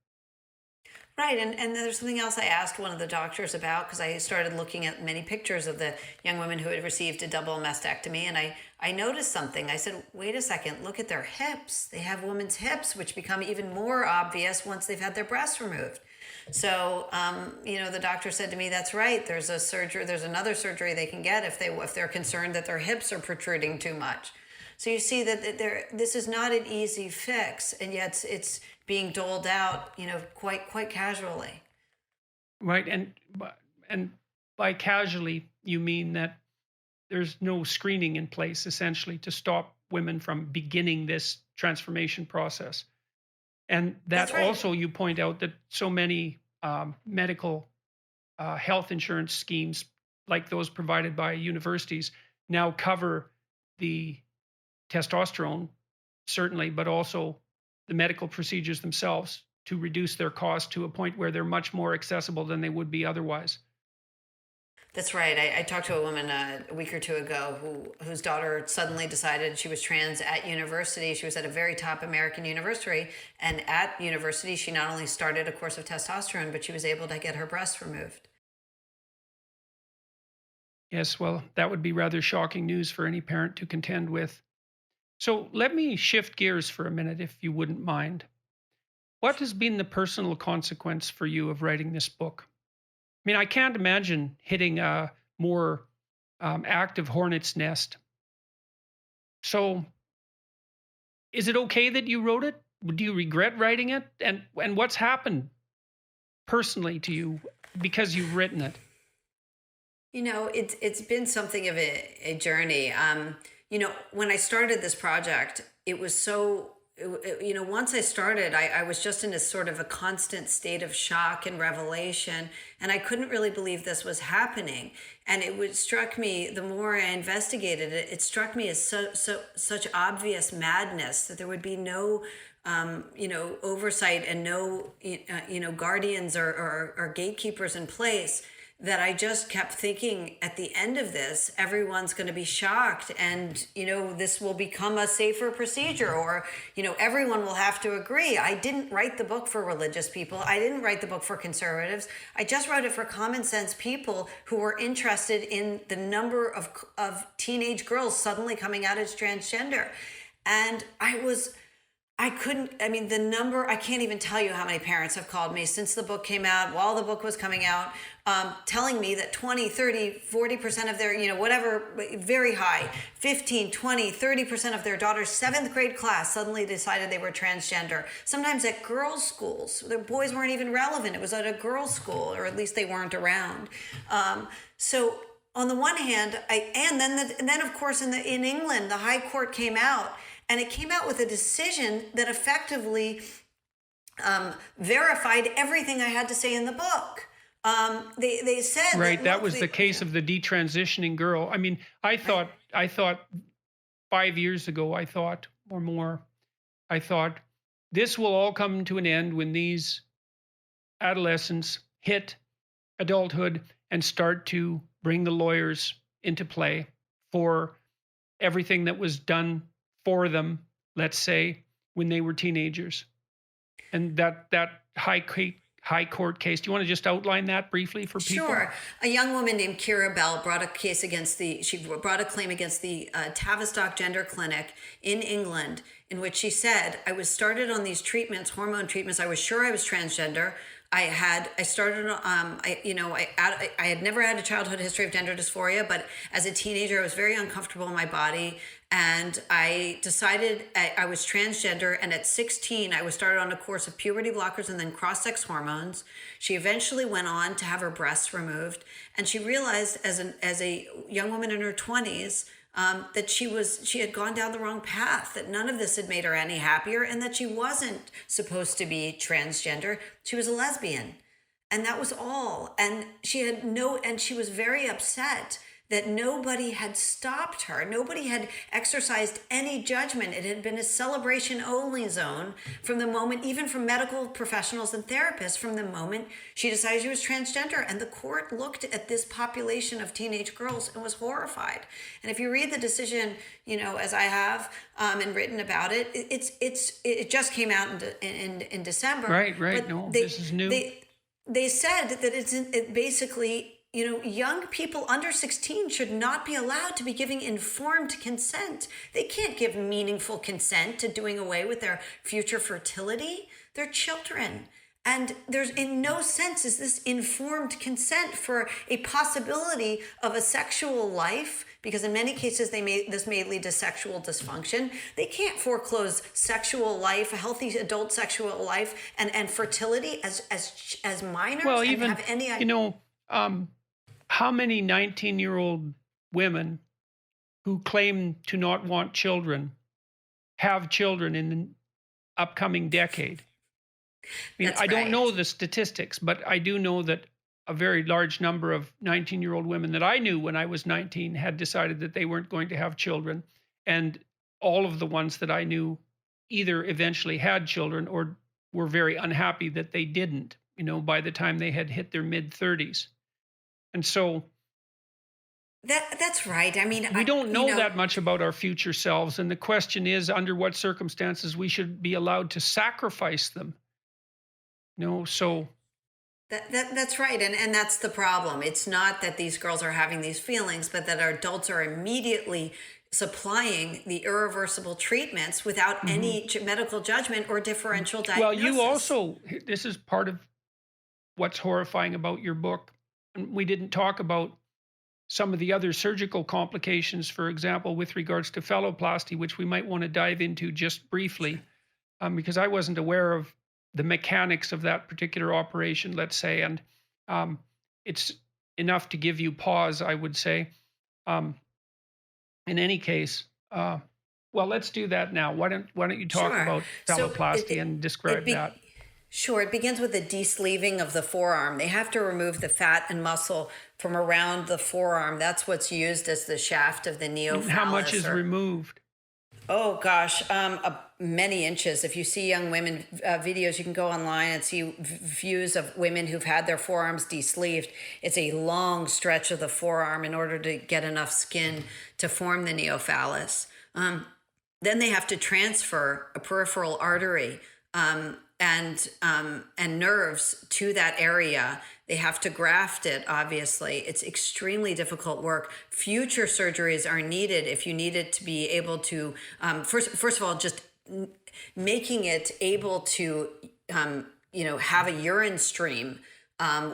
[SPEAKER 2] Right, and then there's something else I asked one of the doctors about because I started looking at many pictures of the young women who had received a double mastectomy, and I noticed something. I said, "Wait a second, look at their hips. They have women's hips, which become even more obvious once they've had their breasts removed." So, the doctor said to me, "That's right. There's another surgery they can get if they're concerned that their hips are protruding too much." So you see that this is not an easy fix, and yet it's being doled out, quite casually.
[SPEAKER 1] Right, and by casually you mean that there's no screening in place essentially to stop women from beginning this transformation process. And that
[SPEAKER 2] That's right.
[SPEAKER 1] also, you point out that so many medical health insurance schemes, like those provided by universities, now cover the testosterone, certainly, but also the medical procedures themselves to reduce their cost to a point where they're much more accessible than they would be otherwise.
[SPEAKER 2] That's right. I talked to a woman a week or two ago whose daughter suddenly decided she was trans at university. She was at a very top American university, and at university, she not only started a course of testosterone, but she was able to get her breasts removed.
[SPEAKER 1] Yes, well, that would be rather shocking news for any parent to contend with. So let me shift gears for a minute, if you wouldn't mind. What has been the personal consequence for you of writing this book? I mean, I can't imagine hitting a more active hornet's nest. So, is it okay that you wrote it? Do you regret writing it? And what's happened personally to you because you've written it?
[SPEAKER 2] It's been something of a journey. When I started this project, it was so. Once I started, I was just in a sort of a constant state of shock and revelation, and I couldn't really believe this was happening. And struck me the more I investigated it. It struck me as such obvious madness that there would be no. Oversight and no, guardians or gatekeepers in place, that I just kept thinking at the end of this, everyone's going to be shocked and, this will become a safer procedure, or, everyone will have to agree. I didn't write the book for religious people. I didn't write the book for conservatives. I just wrote it for common sense people who were interested in the number of teenage girls suddenly coming out as transgender. And the number, I can't even tell you how many parents have called me since the book came out, while the book was coming out, telling me that 20, 30, 40% of their, whatever, very high, 15, 20, 30% of their daughter's seventh grade class suddenly decided they were transgender. Sometimes at girls' schools, the boys weren't even relevant. It was at a girls' school, or at least they weren't around. So on the one hand, and then of course in England, the High Court came out. And it came out with a decision that effectively verified everything I had to say in the book. They said
[SPEAKER 1] Right,
[SPEAKER 2] that,
[SPEAKER 1] that
[SPEAKER 2] look,
[SPEAKER 1] was the case of the detransitioning girl. I mean,
[SPEAKER 2] right,
[SPEAKER 1] I thought 5 years ago, I thought, or more, I thought this will all come to an end when these adolescents hit adulthood and start to bring the lawyers into play for everything that was done for them, let's say, when they were teenagers. And that high court case. Do you want to just outline that briefly for people?
[SPEAKER 2] sure. A young woman named Kira Bell brought she brought a claim against the Tavistock Gender Clinic in England, in which she said, I was started on these treatments, hormone treatments. I was sure I was transgender. I started, I had never had a childhood history of gender dysphoria, but as a teenager, I was very uncomfortable in my body. And I decided I was transgender. And at 16, I was started on a course of puberty blockers and then cross-sex hormones. She eventually went on to have her breasts removed. And she realized as a young woman in her 20s, that she had gone down the wrong path, that none of this had made her any happier, and that she wasn't supposed to be transgender. She was a lesbian. And that was all. And she was very upset that nobody had stopped her. Nobody had exercised any judgment. It had been a celebration only zone from the moment, even from medical professionals and therapists, from the moment she decided she was transgender. And the court looked at this population of teenage girls and was horrified. And if you read the decision, as I have, and written about it, it just came out in December.
[SPEAKER 1] Right.
[SPEAKER 2] But
[SPEAKER 1] No, this is new.
[SPEAKER 2] they said that it basically, young people under 16 should not be allowed to be giving informed consent. They can't give meaningful consent to doing away with their future fertility. They're children. And there's in no sense is this informed consent for a possibility of a sexual life, because in many cases this may lead to sexual dysfunction. They can't foreclose sexual life, a healthy adult sexual life, and fertility as minors.
[SPEAKER 1] Well,
[SPEAKER 2] and
[SPEAKER 1] even
[SPEAKER 2] have any
[SPEAKER 1] how many 19-year-old women who claim to not want children have children in the upcoming decade? I mean,
[SPEAKER 2] That's
[SPEAKER 1] I don't know
[SPEAKER 2] right.
[SPEAKER 1] the statistics, but I do know that a very large number of 19-year-old women that I knew when I was 19 had decided that they weren't going to have children. And all of the ones that I knew either eventually had children or were very unhappy that they didn't, by the time they had hit their mid 30s. And so
[SPEAKER 2] That's right. I mean,
[SPEAKER 1] We don't
[SPEAKER 2] you
[SPEAKER 1] know
[SPEAKER 2] know,
[SPEAKER 1] that much about our future selves, and the question is under what circumstances we should be allowed to sacrifice them. So
[SPEAKER 2] that's right. And that's the problem. It's not that these girls are having these feelings, but that our adults are immediately supplying the irreversible treatments without
[SPEAKER 1] mhm.
[SPEAKER 2] any medical judgment or differential
[SPEAKER 1] Well, you
[SPEAKER 2] diagnosis.
[SPEAKER 1] also, this is part of what's horrifying about your book. And we didn't talk about some of the other surgical complications, for example, with regards to phalloplasty, which we might want to dive into just
[SPEAKER 2] Sure.
[SPEAKER 1] briefly, because I wasn't aware of the mechanics of that particular operation, let's say. And um, it's enough to give you pause, I would say. Um, in any case, well, let's do that now. Why don't you talk
[SPEAKER 2] Sure.
[SPEAKER 1] about
[SPEAKER 2] So
[SPEAKER 1] phalloplasty and
[SPEAKER 2] it
[SPEAKER 1] describe that?
[SPEAKER 2] be sure it begins with the desleeving of the forearm. They have to remove the fat and muscle from around the forearm. That's what's used as the shaft of the
[SPEAKER 1] And how much
[SPEAKER 2] neophallus,
[SPEAKER 1] is
[SPEAKER 2] or
[SPEAKER 1] removed?
[SPEAKER 2] oh gosh, many inches. If you see young women videos, you can go online and see views of women who've had their forearms desleeved. It's a long stretch of the forearm in order to get enough skin to form the neophallus. Then they have to transfer a peripheral artery and nerves to that area. They have to graft it. Obviously, it's extremely difficult work. Future surgeries are needed if you need it to be able to first of all just making it able to have a urine stream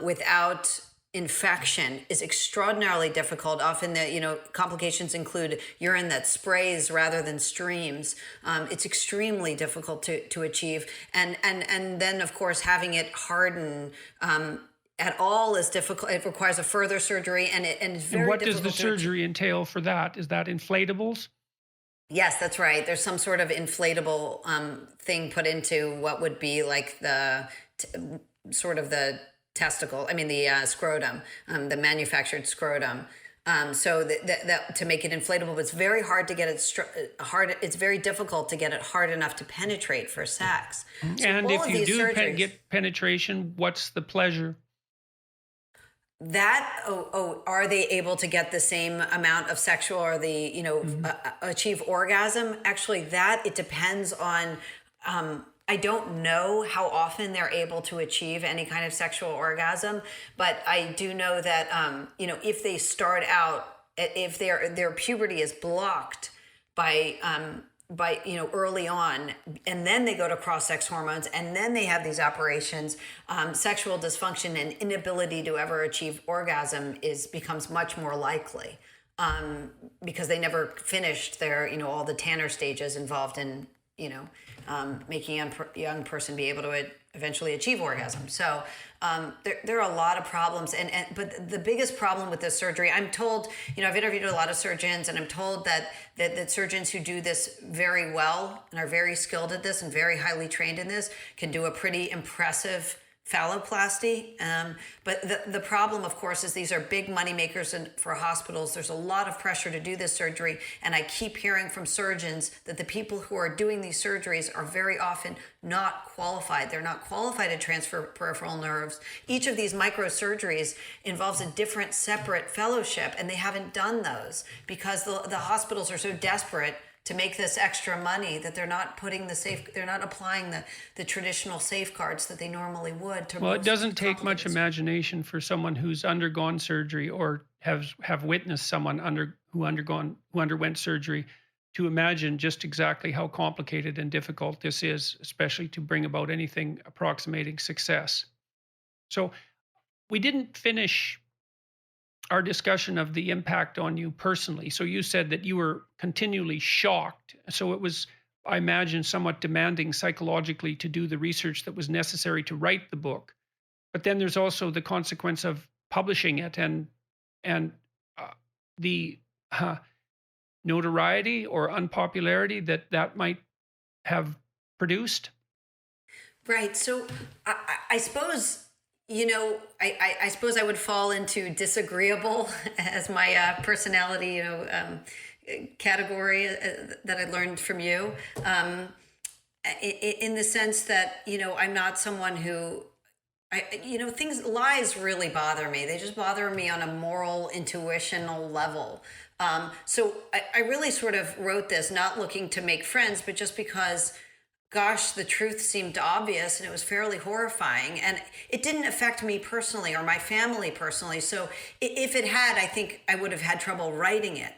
[SPEAKER 2] without infection is extraordinarily difficult. Often the complications include urine that sprays rather than streams. It's extremely difficult to achieve, and then of course having it harden at all is difficult. It requires a further surgery, and it's
[SPEAKER 1] And
[SPEAKER 2] very
[SPEAKER 1] what does the
[SPEAKER 2] difficult to achieve.
[SPEAKER 1] surgery entail for that? Is that inflatables?
[SPEAKER 2] Yes, that's right. There's some sort of inflatable thing put into what would be like t- sort of the testicle. I mean, the scrotum, the manufactured scrotum. So that to make it inflatable, but it's very hard to get it hard. It's very difficult to get it hard enough to penetrate for sex. So
[SPEAKER 1] And
[SPEAKER 2] all
[SPEAKER 1] if
[SPEAKER 2] of
[SPEAKER 1] you
[SPEAKER 2] these
[SPEAKER 1] do
[SPEAKER 2] surgeries.
[SPEAKER 1] get penetration, what's the pleasure?
[SPEAKER 2] Are they able to get the same amount of sexual, or the
[SPEAKER 1] Mhm.
[SPEAKER 2] achieve orgasm? Actually, that it depends on. I don't know how often they're able to achieve any kind of sexual orgasm, but I do know that if they start out, if their puberty is blocked by early on, and then they go to cross-sex hormones, and then they have these operations, sexual dysfunction and inability to ever achieve orgasm is becomes much more likely, because they never finished their all the Tanner stages involved in making young person be able to eventually achieve orgasm. So there are a lot of problems, but the biggest problem with this surgery, I'm told, I've interviewed a lot of surgeons, and I'm told that surgeons who do this very well and are very skilled at this and very highly trained in this can do a pretty impressive phalloplasty. But the problem, of course, is these are big money makers for hospitals. There's a lot of pressure to do this surgery. And I keep hearing from surgeons that the people who are doing these surgeries are very often not qualified. They're not qualified to transfer peripheral nerves. Each of these microsurgeries involves a different separate fellowship, and they haven't done those because the hospitals are so desperate to make this extra money that they're not applying the traditional safeguards that they normally would to
[SPEAKER 1] Well, it
[SPEAKER 2] most
[SPEAKER 1] doesn't take much
[SPEAKER 2] complicated.
[SPEAKER 1] imagination for someone who's undergone surgery or have witnessed someone who underwent surgery to imagine just exactly how complicated and difficult this is, especially to bring about anything approximating success. So we didn't finish our discussion of the impact on you personally. So you said that you were continually shocked. So it was, I imagine, somewhat demanding psychologically to do the research that was necessary to write the book. But then there's also the consequence of publishing it and uh, the uh, notoriety or unpopularity that might have produced.
[SPEAKER 2] Right. So I suppose, I suppose I would fall into disagreeable as my personality, category that I learned from you. In the sense that, I'm not someone who Lies really bother me. They just bother me on a moral, intuitional level. So I really sort of wrote this not looking to make friends, but just because, gosh, the truth seemed obvious and it was fairly horrifying. And it didn't affect me personally or my family personally. So if it had, I think I would have had trouble writing it.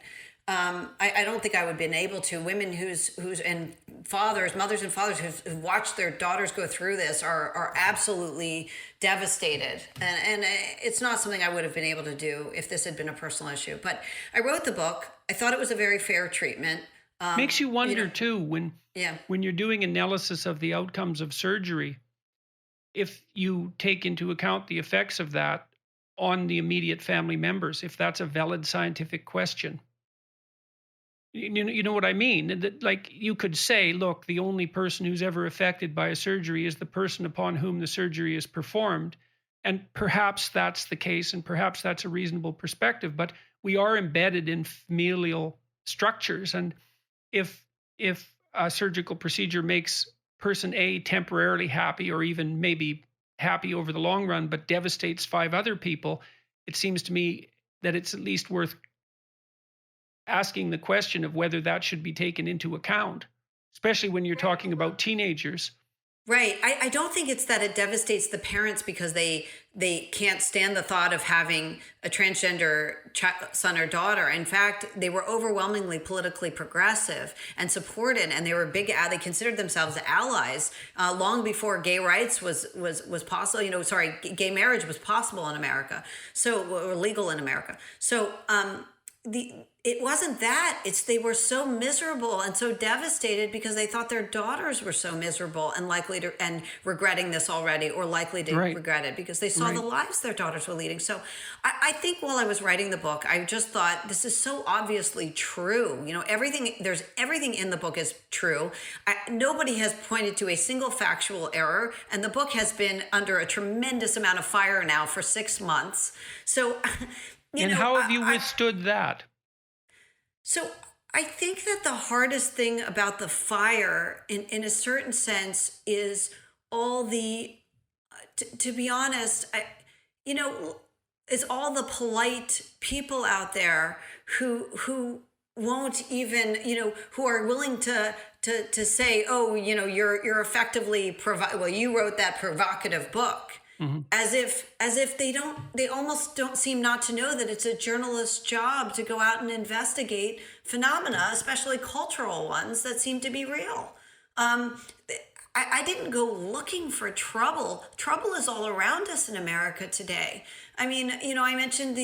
[SPEAKER 2] I don't think I would have been able to. Women who's and fathers, mothers and fathers who've watched their daughters go through this are absolutely devastated, and it's not something I would have been able to do if this had been a personal issue. But I wrote the book. I thought it was a very fair treatment.
[SPEAKER 1] Makes you
[SPEAKER 2] You
[SPEAKER 1] wonder
[SPEAKER 2] know,
[SPEAKER 1] too
[SPEAKER 2] yeah.
[SPEAKER 1] when you're doing analysis of the outcomes of surgery, if you take into account the effects of that on the immediate family members, if that's a valid scientific question. You know what I mean? That, like, you could say, look, the only person who's ever affected by a surgery is the person upon whom the surgery is performed. And perhaps that's the case, and perhaps that's a reasonable perspective, but we are embedded in familial structures. And if a surgical procedure makes person A temporarily happy, or even maybe happy over the long run, but devastates five other people, it seems to me that it's at least worth asking the question of whether that should be taken into account, especially when you're talking about teenagers.
[SPEAKER 2] Right. I don't think it's that it devastates the parents because they can't stand the thought of having a transgender son or daughter. In fact, they were overwhelmingly politically progressive and supported, and they were they considered themselves allies long before gay rights was possible. Gay marriage was possible in America, or legal in America. So it wasn't that, it's they were so miserable and so devastated because they thought their daughters were so miserable and likely to and regretting this already, or likely to
[SPEAKER 1] Right.
[SPEAKER 2] regret it because they saw the
[SPEAKER 1] Right.
[SPEAKER 2] lives their daughters were leading. So I think while I was writing the book, I just thought, this is so obviously true. Everything in the book is true. Nobody has pointed to a single factual error, and the book has been under a tremendous amount of fire now for 6 months. So
[SPEAKER 1] And how have you withstood that?
[SPEAKER 2] So I think that the hardest thing about the fire, in a certain sense, is all the, to be honest, you know, is all the polite people out there who won't even, who are willing to say, oh, you're effectively well, you wrote that provocative book,
[SPEAKER 1] Mhm.
[SPEAKER 2] as if they almost don't seem not to know that it's a journalist's job to go out and investigate phenomena, especially cultural ones that seem to be real. um I didn't go looking for trouble. Trouble is all around us in America today. I mean, I mentioned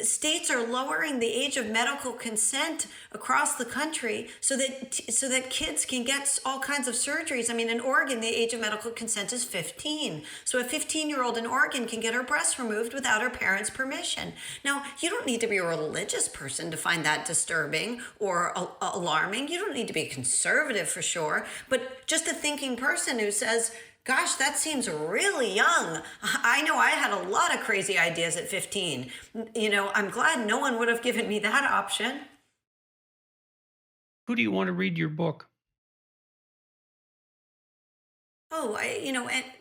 [SPEAKER 2] states are lowering the age of medical consent across the country so that kids can get all kinds of surgeries. I mean, in Oregon, the age of medical consent is 15. So a 15-year-old in Oregon can get her breast removed without her parents' permission. Now, you don't need to be a religious person to find that disturbing or alarming. You don't need to be conservative for sure, but just a thinking person who says, gosh, that seems really young. I know I had a lot of crazy ideas at 15. I'm glad no one would have given me that option.
[SPEAKER 1] Who do you want to read your book?
[SPEAKER 2] Oh, I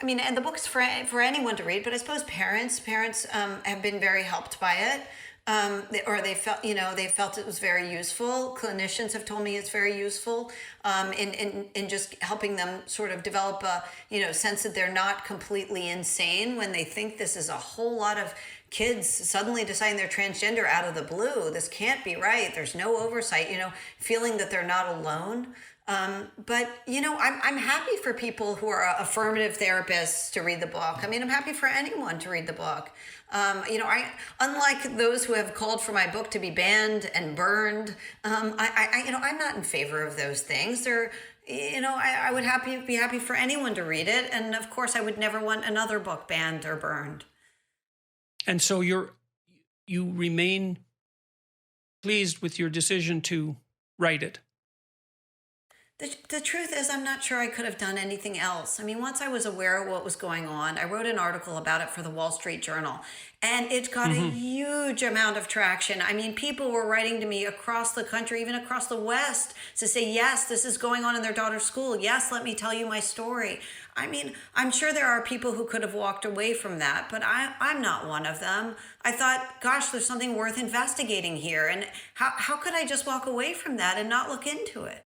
[SPEAKER 2] mean, and the book's for anyone to read, but I suppose parents have been very helped by it. They felt it was very useful. Clinicians have told me it's very useful in just helping them sort of develop a sense that they're not completely insane when they think this is a whole lot of kids suddenly deciding they're transgender out of the blue. This can't be right. There's no oversight. Feeling that they're not alone. But I'm happy for people who are affirmative therapists to read the book. I mean, I'm happy for anyone to read the book. I unlike those who have called for my book to be banned and burned. I'm not in favor of those things. I would be happy for anyone to read it, and of course, I would never want another book banned or burned.
[SPEAKER 1] And so you remain pleased with your decision to write it.
[SPEAKER 2] The truth is, I'm not sure I could have done anything else. I mean, once I was aware of what was going on, I wrote an article about it for the Wall Street Journal, and it got a
[SPEAKER 1] Hmm.
[SPEAKER 2] huge amount of traction. I mean, people were writing to me across the country, even across the West, to say, yes, this is going on in their daughter's school. Yes, let me tell you my story. I mean, I'm sure there are people who could have walked away from that, but I'm not one of them. I thought, gosh, there's something worth investigating here. And how could I just walk away from that and not look into it?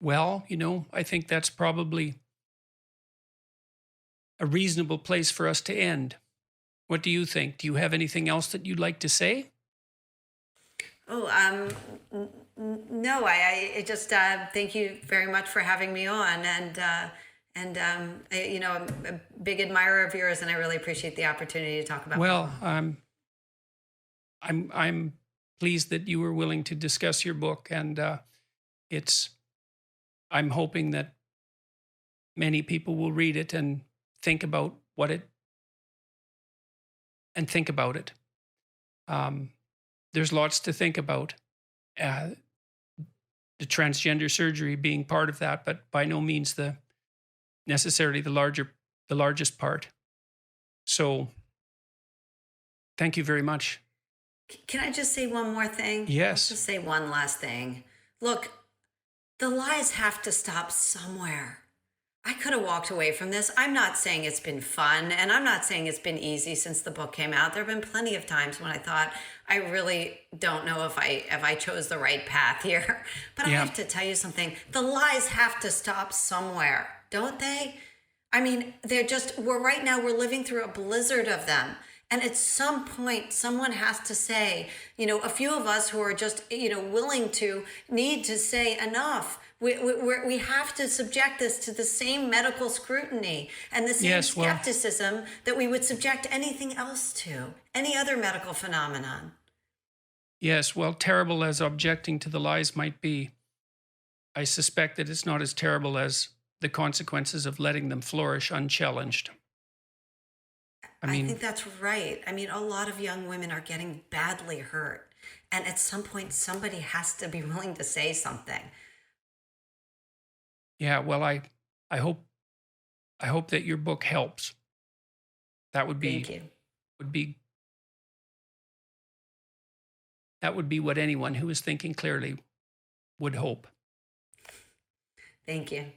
[SPEAKER 1] Well, I think that's probably a reasonable place for us to end. What do you think? Do you have anything else that you'd like to say?
[SPEAKER 2] Oh, no, I just thank you very much for having me on, I'm a big admirer of yours, and I really appreciate the opportunity to talk about my
[SPEAKER 1] Well,
[SPEAKER 2] book.
[SPEAKER 1] I'm pleased that you were willing to discuss your book, and it's I'm hoping that many people will read it and think about what it think about it. Um, there's lots to think about. Uh, the transgender surgery being part of that, but by no means the necessarily the largest part. So, thank you very much.
[SPEAKER 2] Can I just say one more thing? I'll
[SPEAKER 1] Yes.
[SPEAKER 2] just say one last thing. Look, the lies have to stop somewhere. I could have walked away from this. I'm not saying it's been fun, and I'm not saying it's been easy since the book came out. There have been plenty of times when I thought, I really don't know if I chose the right path here. But I
[SPEAKER 1] Yeah.
[SPEAKER 2] have to tell you something. The lies have to stop somewhere, don't they? I mean, we're right now, we're living through a blizzard of them. And at some point, someone has to say, a few of us who are just, willing to need to say enough. We have to subject this to the same medical scrutiny and the same
[SPEAKER 1] Yes. Well,
[SPEAKER 2] skepticism that we would subject anything else to, any other medical phenomenon.
[SPEAKER 1] yes. Well, terrible as objecting to the lies might be, I suspect that it's not as terrible as the consequences of letting them flourish unchallenged. I
[SPEAKER 2] I
[SPEAKER 1] mean,
[SPEAKER 2] think that's right. I mean, a lot of young women are getting badly hurt. And at some point, somebody has to be willing to say something.
[SPEAKER 1] yeah. Well, I hope that your book helps. That
[SPEAKER 2] Thank you.
[SPEAKER 1] would be what anyone who is thinking clearly would hope.
[SPEAKER 2] Thank you.